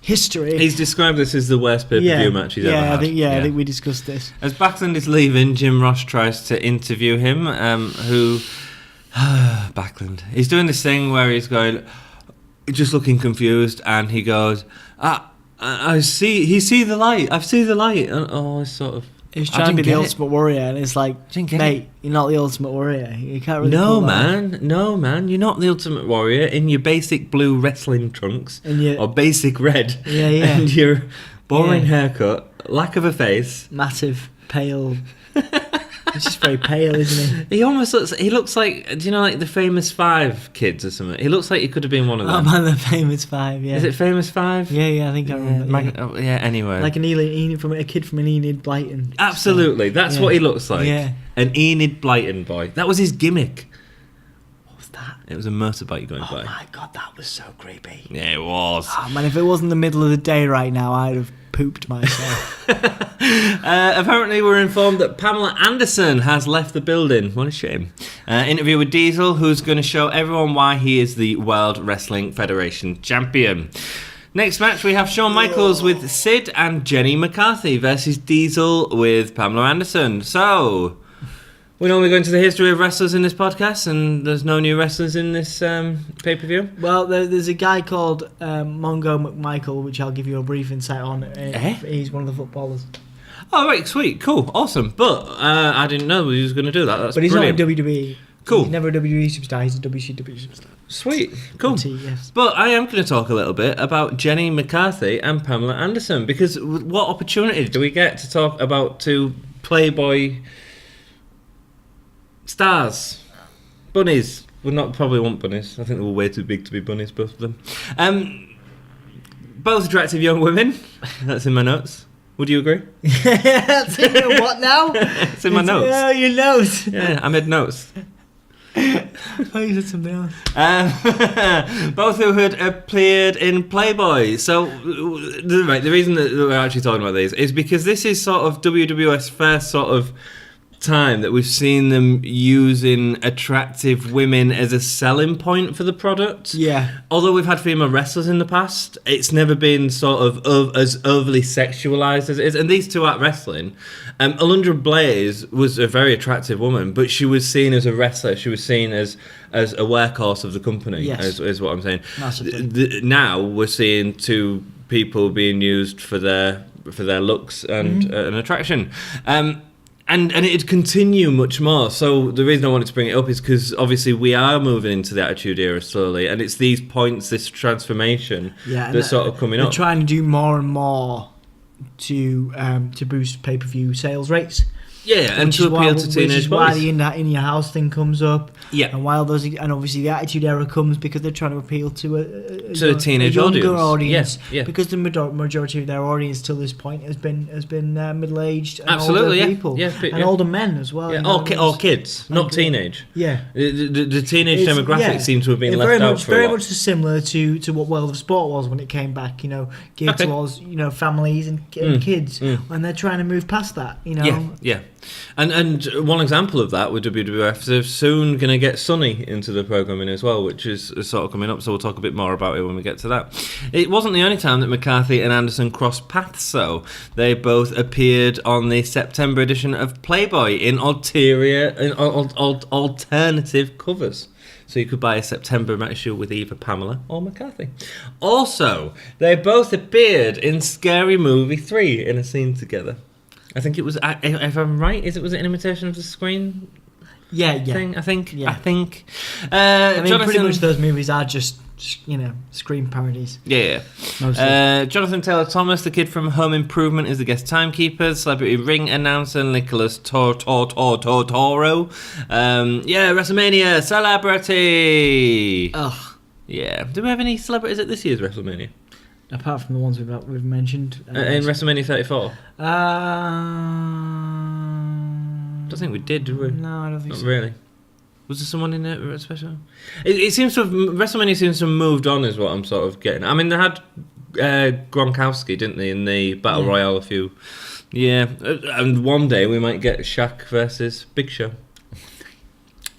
history.
He's described this as the worst pay-per-view match he's ever had.
I think we discussed this.
As Backlund is leaving, Jim Ross tries to interview him, Backlund. He's doing this thing where he's going, just looking confused, and he goes, I see the light. I've seen the light. And, it's sort of...
He's trying to be the Ultimate Warrior, and it's like, mate, you're not the Ultimate Warrior. You can't really
No, man. You're not the Ultimate Warrior in your basic blue wrestling trunks or basic red.
Yeah.
And your boring haircut, lack of a face.
Massive, pale... He's just very pale, isn't he?
He looks like, do you know, like the Famous Five kids or something? He looks like he could have been one of them.
Oh man, the Famous Five, yeah.
Is it Famous Five?
Yeah, I think I remember.
Anyway.
Like a kid from an Enid Blyton.
Absolutely, that's what he looks like.
Yeah.
An Enid Blyton boy. That was his gimmick.
What was that?
It was a motorbike going by.
Oh my god, that was so creepy.
Yeah, it was.
Oh man, if it wasn't the middle of the day right now, I'd have pooped myself.
Apparently we're informed that Pamela Anderson has left the building. What a shame. Interview with Diesel, who's going to show everyone why he is the World Wrestling Federation champion. Next match we have Shawn Michaels with Sid and Jenny McCarthy versus Diesel with Pamela Anderson. So, we normally go into the history of wrestlers in this podcast, and there's no new wrestlers in this pay-per-view.
Well, there's a guy called Mongo Mcmichael, which I'll give you a brief insight on. He's one of the footballers.
Oh, right, sweet, cool, awesome. But I didn't know he was going to do that. That's
but he's
brilliant.
not a WWE.
Cool.
He's never a WWE superstar, he's a WCW superstar.
Sweet, cool.
Yes.
But I am going to talk a little bit about Jenny McCarthy and Pamela Anderson, because what opportunity do we get to talk about two Playboy stars? Bunnies. We'll probably want bunnies. I think they were way too big to be bunnies, both of them. Both attractive young women. That's in my notes. Would you agree?
That's in your what now?
It's in my notes.
Oh, your notes.
Yeah, I made notes.
Oh, you said something else.
Both who had appeared in Playboy. So, the reason that we're actually talking about these is because this is sort of WWF's first sort of time that we've seen them using attractive women as a selling point for the product.
Yeah.
Although we've had female wrestlers in the past, it's never been sort of as overly sexualized as it is. And these two aren't wrestling. Alundra Blaze was a very attractive woman, but she was seen as a wrestler. She was seen as a workhorse of the company.
Yes.
Is what I'm saying.
Massively.
Now we're seeing two people being used for their looks and attraction. And it'd continue much more. So the reason I wanted to bring it up is because obviously we are moving into the Attitude Era slowly, and it's these points, this transformation that's sort of coming up.
They're trying to do more and more to boost pay-per-view sales rates.
Yeah, and to appeal to teenage boys.
Which is why the in your house thing comes up.
Yeah,
and obviously the Attitude Era comes because they're trying to appeal to a
teenage
younger audience.
Yeah.
Because the majority of their audience till this point has been middle-aged and
absolutely
older people, and older men as well.
Yeah, or kids, not teenage.
Yeah,
the teenage demographic seems to have been left out for
very
a lot.
much similar to what World of Sport was when it came back. Geared towards families and kids, and they're trying to move past that.
Yeah. And one example of that with WWF, they're soon going to get Sonny into the programming as well, which is sort of coming up, so we'll talk a bit more about it when we get to that. It wasn't the only time that McCarthy and Anderson crossed paths, though. They both appeared on the September edition of Playboy in alternative covers. So you could buy a September issue with either Pamela or McCarthy. Also, they both appeared in Scary Movie 3 in a scene together. I think it was, if I'm right, was it an imitation of the Screen?
Yeah.
Thing? I think.
Pretty much those movies are just Screen parodies.
Yeah. Jonathan Taylor Thomas, the kid from Home Improvement, is the guest timekeeper. Celebrity ring announcer Nicholas Toro. WrestleMania celebrity.
Ugh.
Yeah. Do we have any celebrities at this year's WrestleMania?
Apart from the ones we've mentioned.
In WrestleMania 34?
I
don't think we did we?
No, I don't think
Not
so.
Really? Was there someone in it special? It seems to have... WrestleMania seems to have moved on, is what I'm sort of getting. I mean, they had Gronkowski, didn't they, in the Battle Royale a few... Yeah, and one day we might get Shaq versus Big Show.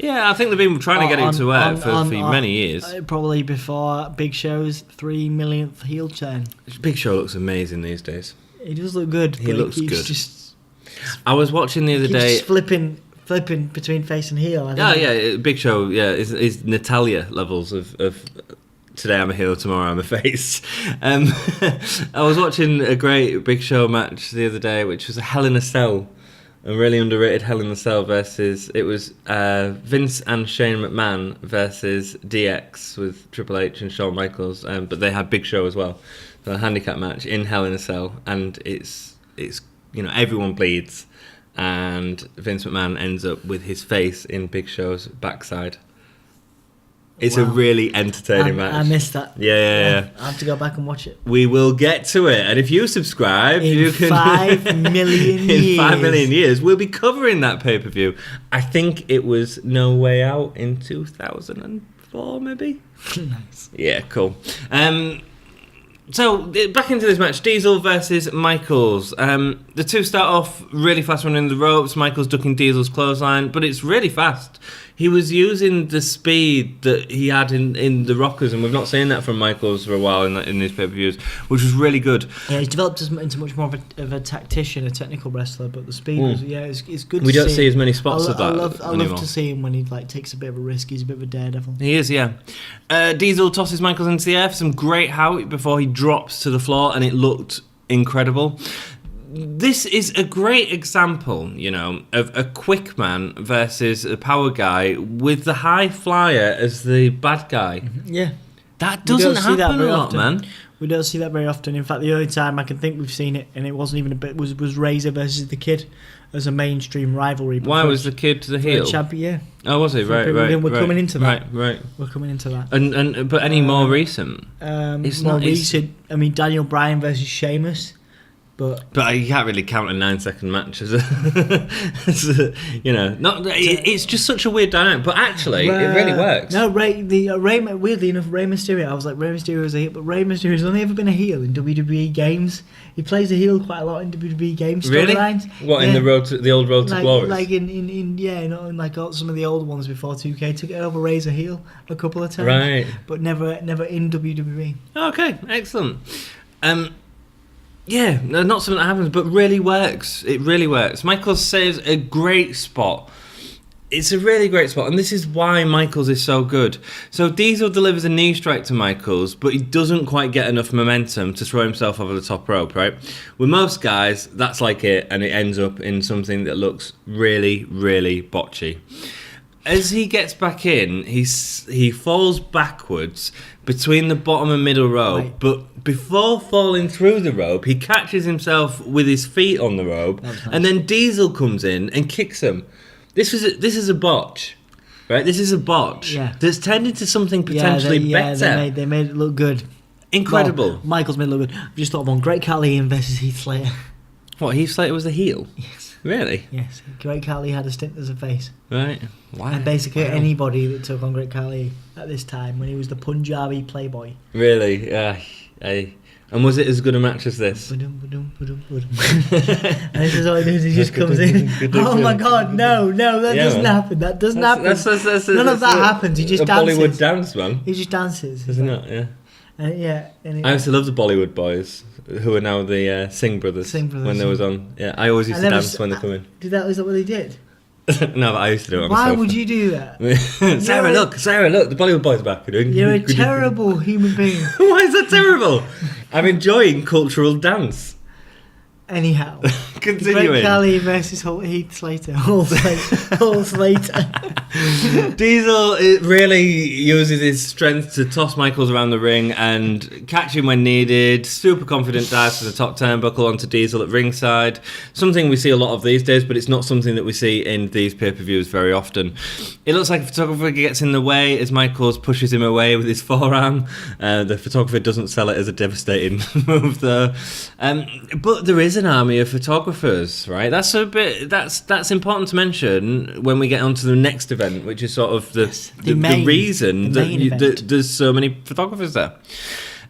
Yeah, I think they've been trying to get him to air for many years.
Probably before Big Show's 3 millionth heel turn.
Big Show looks amazing these days.
He does look good.
He looks good.
Just,
I was watching the other day.
Just flipping between face and heel.
Big Show. Yeah, is Natalia levels of. Today I'm a heel, tomorrow I'm a face. I was watching a great Big Show match the other day, which was a Hell in a Cell. A really underrated Hell in a Cell versus... It was Vince and Shane McMahon versus DX with Triple H and Shawn Michaels. But they had Big Show as well. So a handicap match in Hell in a Cell. And it's everyone bleeds. And Vince McMahon ends up with his face in Big Show's backside. It's a really entertaining match.
I missed that.
Yeah.
I have to go back and watch it.
We will get to it. And if you subscribe,
you can... 5 million years.
In 5 million years, we'll be covering that pay-per-view. I think it was No Way Out in 2004, maybe?
Nice.
Yeah, cool. So, back into this match. Diesel versus Michaels. The two start off really fast running the ropes. Michaels ducking Diesel's clothesline, but it's really fast. He was using the speed that he had in the Rockers, and we've not seen that from Michaels for a while in these pay-per-views, which was really good.
Yeah, he's developed into much more of a tactician, a technical wrestler, but the speed was, it's good
we
to see.
don't see as many spots of that
I love to see him when he takes a bit of a risk. He's a bit of a daredevil.
He is, yeah. Diesel tosses Michaels into the air for some great how before he drops to the floor, and it looked incredible. This is a great example, of a quick man versus a power guy with the high flyer as the bad guy.
Yeah.
That doesn't happen a lot, man.
We don't see that very often. In fact, the only time I can think we've seen it, and it wasn't even a bit, was Razor versus the Kid as a mainstream rivalry.
Why was the Kid the heel?
Yeah.
Oh, was he? Right.
We're coming into that.
Right.
We're coming into that.
But any more recent?
It's more recent. I mean, Daniel Bryan versus Sheamus.
But you can't really count a 9-second match as a it's just such a weird dynamic. But actually, it really works.
No, weirdly enough, Rey Mysterio. I was like, Rey Mysterio is a heel, but Rey Mysterio's only ever been a heel in WWE games. He plays a heel quite a lot in WWE games storylines.
Really? What in the old Road to Glory?
Like in like some of the old ones before 2K. Took it over Razor heel a couple of times,
right?
But never in WWE.
Okay, excellent. Yeah, not something that happens, but really works. It really works. Michaels saves a great spot. It's a really great spot, and this is why Michaels is so good. So Diesel delivers a knee strike to Michaels, but he doesn't quite get enough momentum to throw himself over the top rope, right? With most guys, that's like it, and it ends up in something that looks really, really botchy. As he gets back in, he falls backwards between the bottom and middle rope,
right.
But before falling through the rope, he catches himself with his feet on the rope, nice. And then Diesel comes in and kicks him. This is a botch, right? This is a botch that's turned into something potentially better.
They made it look good.
Incredible.
Well, Michaels made it look good. I've just thought of one. Great Khali versus Heath Slater.
What, Heath Slater was the heel?
Yes.
Really?
Yes. Great Khali had a stint as a face.
Right. Why?
And basically anybody that took on Great Khali at this time when he was the Punjabi playboy.
Really? And was it as good a match as this?
And this is all he does, he just comes in. Oh my god, no, that doesn't happen. That doesn't happen. None of that happens. He just dances.
Bollywood dance, man.
He just dances.
Isn't it? Yeah.
I
used to love the Bollywood boys, who are now the Singh brothers. When they was on. Yeah, I always used to dance when they come in.
Is that what they did?
No, but I used to do it.
Why would you do that?
Sarah, look, the Bollywood boys are back.
You're a terrible human being.
Why is that terrible? I'm enjoying cultural dance.
Anyhow,
continuing.
Great Khali versus Heath Slater. Hull Slater.
Diesel really uses his strength to toss Michaels around the ring and catch him when needed. Super confident dives to the top turnbuckle onto Diesel at ringside. Something we see a lot of these days, but it's not something that we see in these pay-per-views very often. It looks like a photographer gets in the way as Michaels pushes him away with his forearm. The photographer doesn't sell it as a devastating move, though. But there is an army of photographers, right? That's important to mention when we get onto the next event, which is sort of the reason that there's so many photographers there.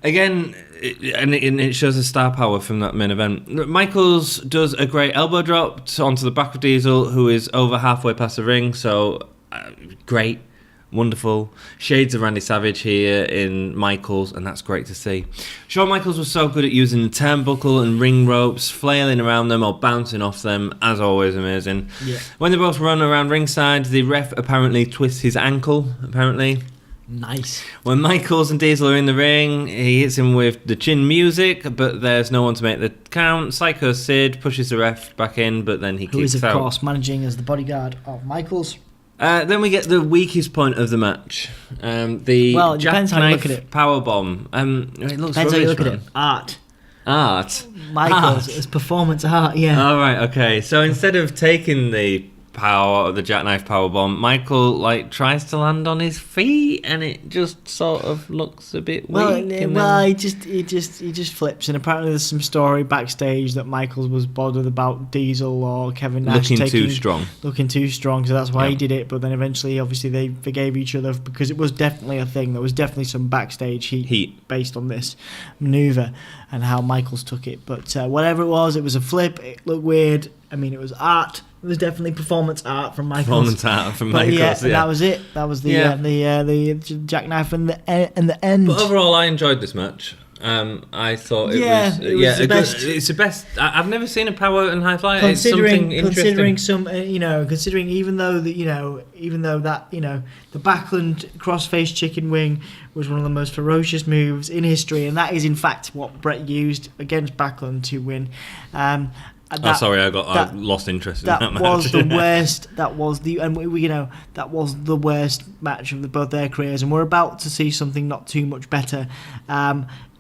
Again, it shows the star power from that main event. Michaels does a great elbow drop onto the back of Diesel, who is over halfway past the ring, so great. Wonderful. Shades of Randy Savage here in Michaels, and that's great to see. Shawn Michaels was so good at using the turnbuckle and ring ropes, flailing around them or bouncing off them, as always amazing. Yeah. When they both run around ringside, the ref apparently twists his ankle, apparently.
Nice.
When Michaels and Diesel are in the ring, he hits him with the chin music, but there's no one to make the count. Psycho Sid pushes the ref back in, but then he kicks out.
Who is, of course, managing as the bodyguard of Michaels.
Then we get the weakest point of the match. The
it depends how you look at it.
Powerbomb. It looks
depends how you look
man.
at it. Art.
Art.
Michaels is performance art, yeah.
All right, okay. So instead of taking the jackknife powerbomb, Michael tries to land on his feet, and it just sort of looks a bit weak.
He just flips, and apparently there's some story backstage that Michaels was bothered about Diesel or Kevin Nash looking too strong, so that's why he did it. But then eventually, obviously, they forgave each other because it was definitely a thing. There was definitely some backstage heat based on this maneuver and how Michaels took it. But whatever it was a flip. It looked weird. I mean, it was art. It was definitely performance art from Michaels.
Michaels,
that was it. That was the jackknife and the end.
But overall, I enjoyed this match. I thought it was the best. It's the best. I've never seen a power and high flyer. Considering
some, considering even though the Backlund crossface chicken wing was one of the most ferocious moves in history, and that is in fact what Bret used against Backlund to win.
I lost interest in that match.
That was the worst. That was the worst match of both their careers, and we're about to see something not too much better.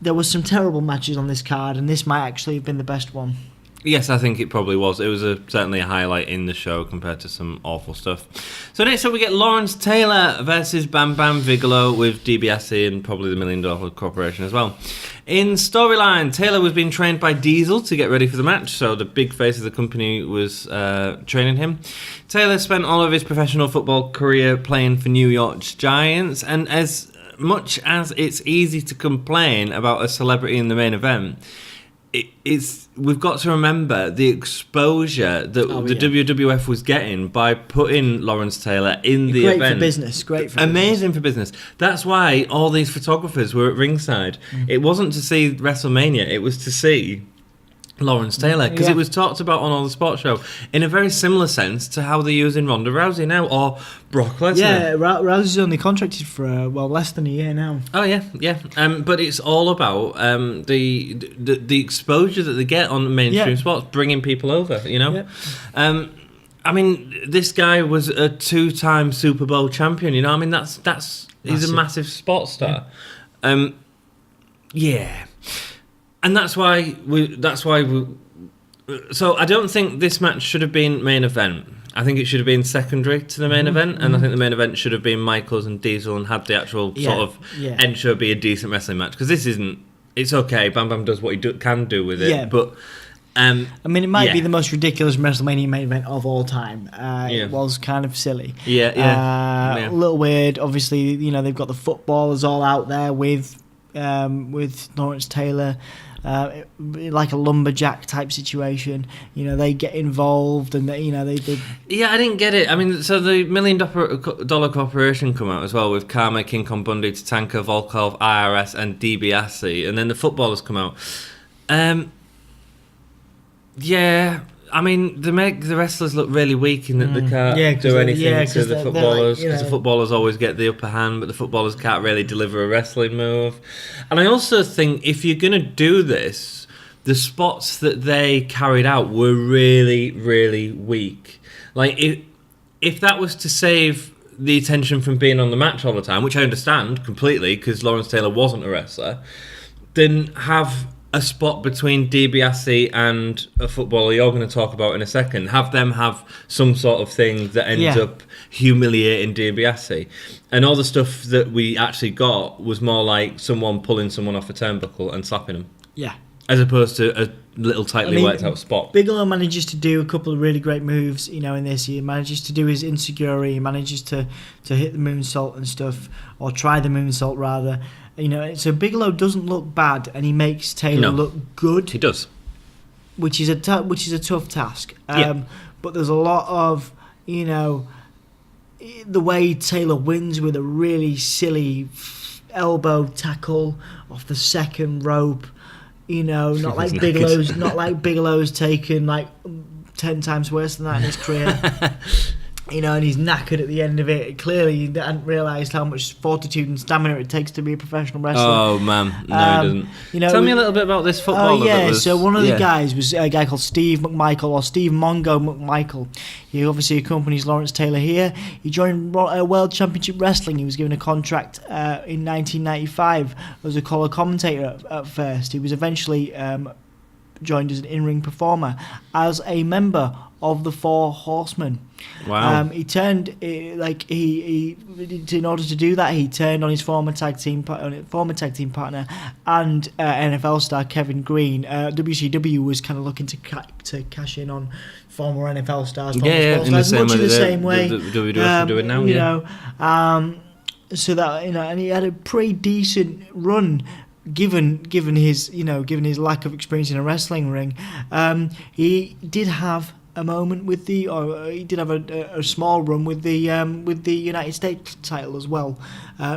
There was some terrible matches on this card, and this might actually have been the best one.
Yes, I think it probably was. It was certainly a highlight in the show compared to some awful stuff. So next up we get Lawrence Taylor versus Bam Bam Bigelow with Dibiase and probably the $1 Million Corporation as well. In storyline, Taylor was being trained by Diesel to get ready for the match, so the big face of the company was training him. Taylor spent all of his professional football career playing for New York's Giants, and as much as it's easy to complain about a celebrity in the main event, we've got to remember the exposure that the WWF was getting by putting Lawrence Taylor in the event.
Great for business.
Amazing for business. That's why all these photographers were at ringside. It wasn't to see WrestleMania, it was to see Lawrence Taylor, because it was talked about on all the sports show in a very similar sense to how they're using Ronda Rousey now, or Brock Lesnar.
Yeah, Rousey's only contracted for less than a year now.
Oh yeah. But it's all about the exposure that they get on mainstream sports, bringing people over. Yep. I mean, this guy was a 2-time Super Bowl champion. You know, I mean, that's he's a massive sports star. Yeah. And that's why we. So I don't think this match should have been main event. I think it should have been secondary to the main event, and I think the main event should have been Michaels and Diesel and had the actual sort of end show be a decent wrestling match, because this isn't. It's okay. Bam Bam does what he can do with it, but.
I mean, it might be the most ridiculous WrestleMania main event of all time. It was kind of silly. A little weird. Obviously, they've got the footballers all out there with Lawrence Taylor. Like a lumberjack type situation, they get involved, and they.
Yeah, I didn't get it. I mean, so the $1 Million Corporation come out as well with Karma, King Kong Bundy, Tatanka, Volkov, IRS, and DiBiase, and then the footballers come out. Yeah, I mean, they make the wrestlers look really weak in that they can't do anything to the footballers, because the footballers always get the upper hand, but the footballers can't really deliver a wrestling move. And I also think if you're going to do this, the spots that they carried out were really, really weak. Like, if that was to save the attention from being on the match all the time, which I understand completely, because Lawrence Taylor wasn't a wrestler, then have a spot between DiBiase and a footballer you're going to talk about in a second. Have them have some sort of thing that ends up humiliating DiBiase. And all the stuff that we actually got was more like someone pulling someone off a turnbuckle and slapping them. Yeah. As opposed to a little tightly worked out spot.
Bigelow manages to do a couple of really great moves, in this. He manages to do his insecurity. He manages to hit the moonsault and stuff, or try the moonsault rather. So Bigelow doesn't look bad, and he makes Taylor look good.
He does,
which is a tough task. But there's a lot of the way Taylor wins with a really silly elbow tackle off the second rope, not like Bigelow's taken like 10 times worse than that in his career. And he's knackered at the end of it. Clearly, he hadn't realised how much fortitude and stamina it takes to be a professional wrestler.
Oh, man. No, he doesn't. Tell me a little bit about this footballer.
So one of the guys was a guy called Steve Mcmichael, or Steve Mongo Mcmichael. He obviously accompanies Lawrence Taylor here. He joined World Championship Wrestling. He was given a contract in 1995 as a color commentator at first. He was eventually joined as an in-ring performer as a member of the Four Horsemen.
Wow.
He turned he in order to do that, he turned on his former tag team partner and NFL star Kevin Green. WCW was kind of looking to cash in on former NFL stars.
In the same way WWF are doing now.
So that and he had a pretty decent run. Given his lack of experience in a wrestling ring, he did have a moment he did have a small run with the United States title as well,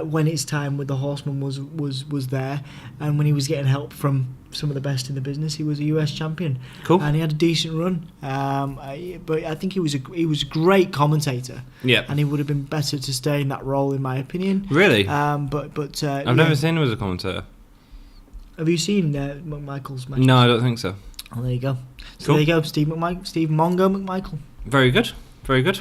when his time with the Horsemen was there, and when he was getting help from some of the best in the business. He was a US champion.
Cool.
And he had a decent run. But I think he was a great commentator.
Yeah.
And he would have been better to stay in that role, in my opinion.
Really?
But
I've never seen him as a commentator.
Have you seen Mcmichael's match?
No, I don't think so.
Oh, there you go. So
Cool.
there you go, Steve Mongo Mcmichael.
Very good. Very good.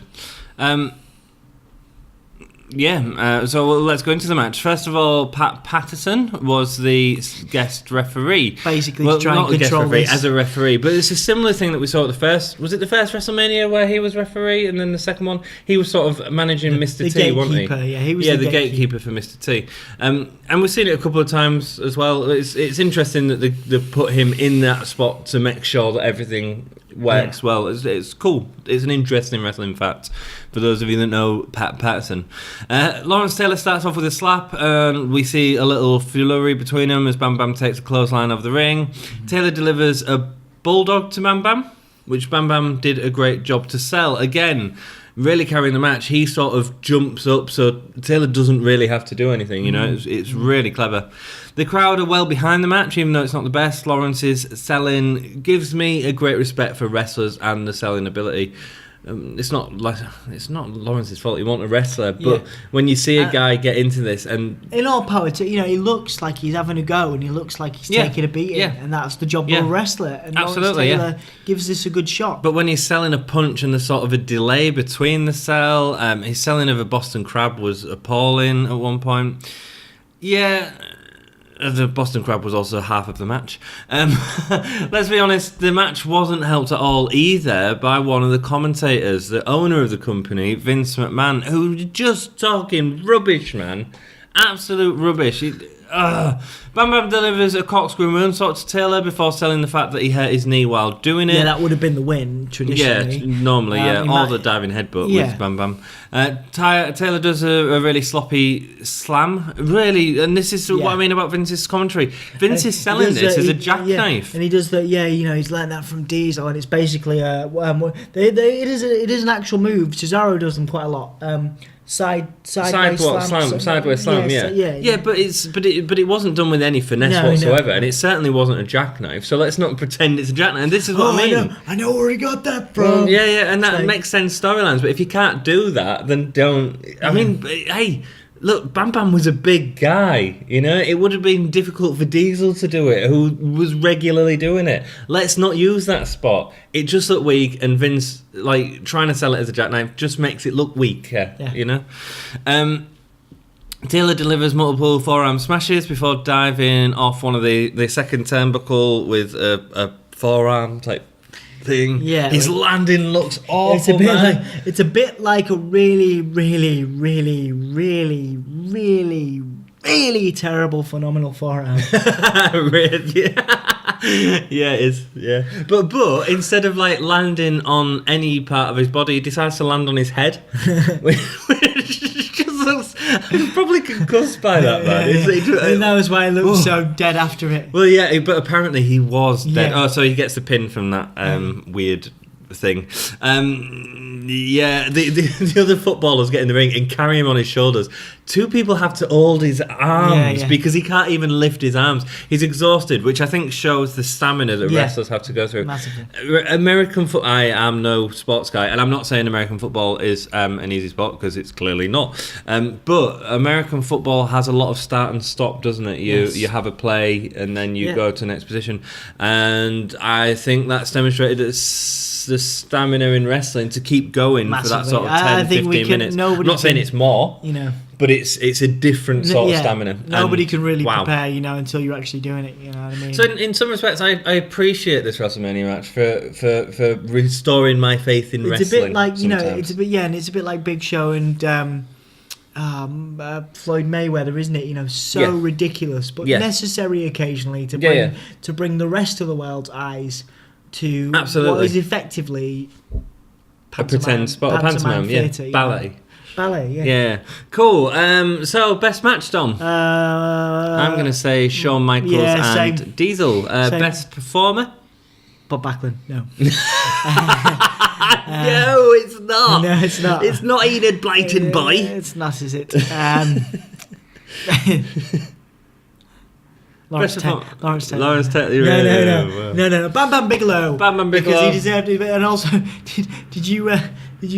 So let's go into the match. First of all, Pat Patterson was the guest referee.
Basically, to try and control this.
As a referee. But it's a similar thing that we saw at the first... Was it the first WrestleMania where he was referee, and then the second one? He was sort of managing Mr. T, wasn't he?
Yeah, he was
the gatekeeper for Mr. T. And we've seen it a couple of times as well. It's interesting that they put him in that spot to make sure that everything works well. It's cool. It's an interesting wrestling fact for those of you that know Pat Patterson. Lawrence Taylor starts off with a slap, and we see a little flurry between them as Bam Bam takes a clothesline of the ring. Taylor delivers a Bulldog to Bam Bam, which Bam Bam did a great job to sell. Again, really carrying the match. He sort of jumps up, so Taylor doesn't really have to do anything, It's really clever. The crowd are well behind the match, even though it's not the best. Lawrence's selling gives me a great respect for wrestlers and the selling ability. It's not Lawrence's fault. You want a wrestler, but when you see a guy get into this, and
in all power to he looks like he's having a go, and he looks like he's taking a beating, and that's the job of a wrestler. And
absolutely,
Lawrence Taylor gives this a good shot.
But when he's selling a punch and there's sort of a delay between the sell, his selling of a Boston Crab was appalling at one point. Yeah. The Boston Crab was also half of the match. Let's be honest, the match wasn't helped at all either by one of the commentators, the owner of the company, Vince McMahon, who was just talking rubbish, man. Absolute rubbish. Bam Bam delivers a corkscrew moonsault to Taylor before selling the fact that he hurt his knee while doing it.
Yeah, that would have been the win, traditionally.
Yeah, normally, or the diving headbutt with Bam Bam. Taylor does a really sloppy slam. Really, and this is what I mean about Vince's commentary. Vince is selling this as a jackknife.
And he does that, he's learned that from Diesel, and it's basically, it is an actual move. Cesaro does them quite a lot. Sideways
slam. Yeah, but it wasn't done with any finesse whatsoever, and it certainly wasn't a jackknife. So let's not pretend it's a jackknife. And this is what I mean.
I know where he got that from.
And that makes sense storylines. But if you can't do that, then don't. I mean, hey. Look, Bam Bam was a big guy, It would have been difficult for Diesel to do it, who was regularly doing it. Let's not use that spot. It just looked weak, and Vince, trying to sell it as a jackknife just makes it look weaker, Taylor delivers multiple forearm smashes before diving off one of the second turnbuckle with a forearm type thing. Yeah, his landing looks awful.
It's a bit like a really, really, really, really, really, really terrible phenomenal forearm.
Yeah, it is. Yeah, but instead of landing on any part of his body, he decides to land on his head. I'm probably concussed by that, man.
And that was why he looked so dead after it.
Well, yeah, but apparently he was dead. Oh, so he gets the pin from that weird thing. The other footballers get in the ring and carry him on his shoulders. Two people have to hold his arms because he can't even lift his arms. He's exhausted, which I think shows the stamina that wrestlers have to go through.
Massively.
American football. I am no sports guy, and I'm not saying American football is an easy sport because it's clearly not. But American football has a lot of start and stop, doesn't it? You have a play and then you go to the next position, and I think that's demonstrated the stamina in wrestling to keep going for that sort of 10, 15 minutes. I'm not saying it's more, but it's a different sort of stamina.
Nobody can really prepare, until you're actually doing it. You know what I mean?
So in some respects, I appreciate this WrestleMania match for restoring my faith in wrestling.
It's a bit like
sometimes.
and it's a bit like Big Show and Floyd Mayweather, isn't it? So ridiculous, but necessary occasionally to bring the rest of the world's eyes to what is effectively
a pretend spot, pantomime,
theatre,
ballet.
Ballet,
yeah. Cool. So, best match, Dom? I'm going to say Shawn Michaels and
same.
Diesel. Best performer?
Bob Backlund, no.
No, it's not.
No, it's not.
It's not Enid Blyton, boy.
It's not, is it? Lawrence Taylor. No. Bam Bam Bigelow. Because he deserved it. And also, did you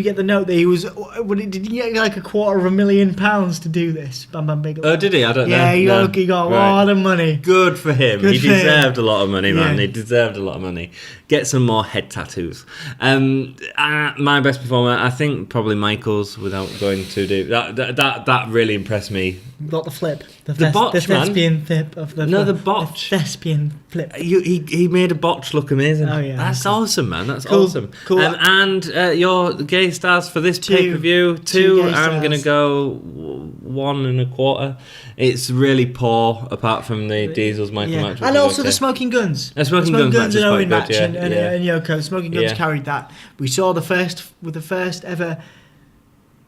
get the note that he was? Did he get like £250,000 to do this? Bam Bam Bigelow.
Oh, did he? I don't know.
Yeah, he got a lot of money.
Good for him. He deserved a lot of money, man. He deserved a lot of money. Get some more head tattoos. My best performer, I think probably Michaels. Without going too deep, that really impressed me.
Not the flip.
The botch,
the thespian flip of the.
No, the botch.
The thespian flip.
He made a botch look amazing.
Oh yeah,
that's awesome, man. That's
cool.
awesome.
Cool.
And your gay stars for this pay-per-view, two. I'm gonna go 1.25. It's really poor, apart from the Diesel's Michael match.
And also the Smoking Guns.
The Smoking Guns
and Owen match,
and
Yoko. Smoking Guns carried that. We saw the first ever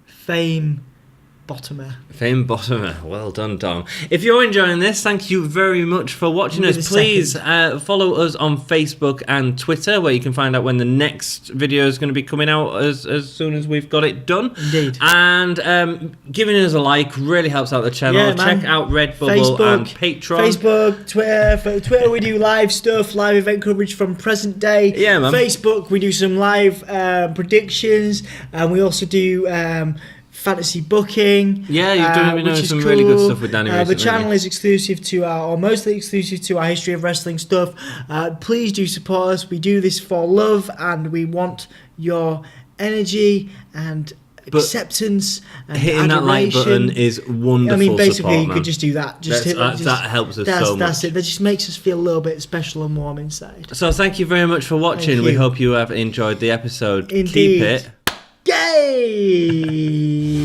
Fame Bottomer. Well done, Dom.
If you're enjoying this, thank you very much for watching us. Please follow us on Facebook and Twitter, where you can find out when the next video is going to be coming out as soon as we've got it done.
Indeed.
And giving us a like really helps out the channel. Check out Redbubble and Patreon.
Facebook, Twitter. For Twitter, we do live stuff, live event coverage from present day.
Yeah, man.
Facebook, we do some live predictions, and we also do fantasy booking.
Yeah, you've done some really good stuff with Danny recently.
The channel is exclusive to or mostly exclusive to our history of wrestling stuff. Please do support us. We do this for love, and we want your energy and acceptance and
hitting
adoration.
That like button is wonderful.
I mean, basically,
support,
you could just do that.
That helps us so much.
That's it. That just makes us feel a little bit special and warm inside.
So thank you very much for watching. We hope you have enjoyed the episode.
Indeed.
Keep it
gay.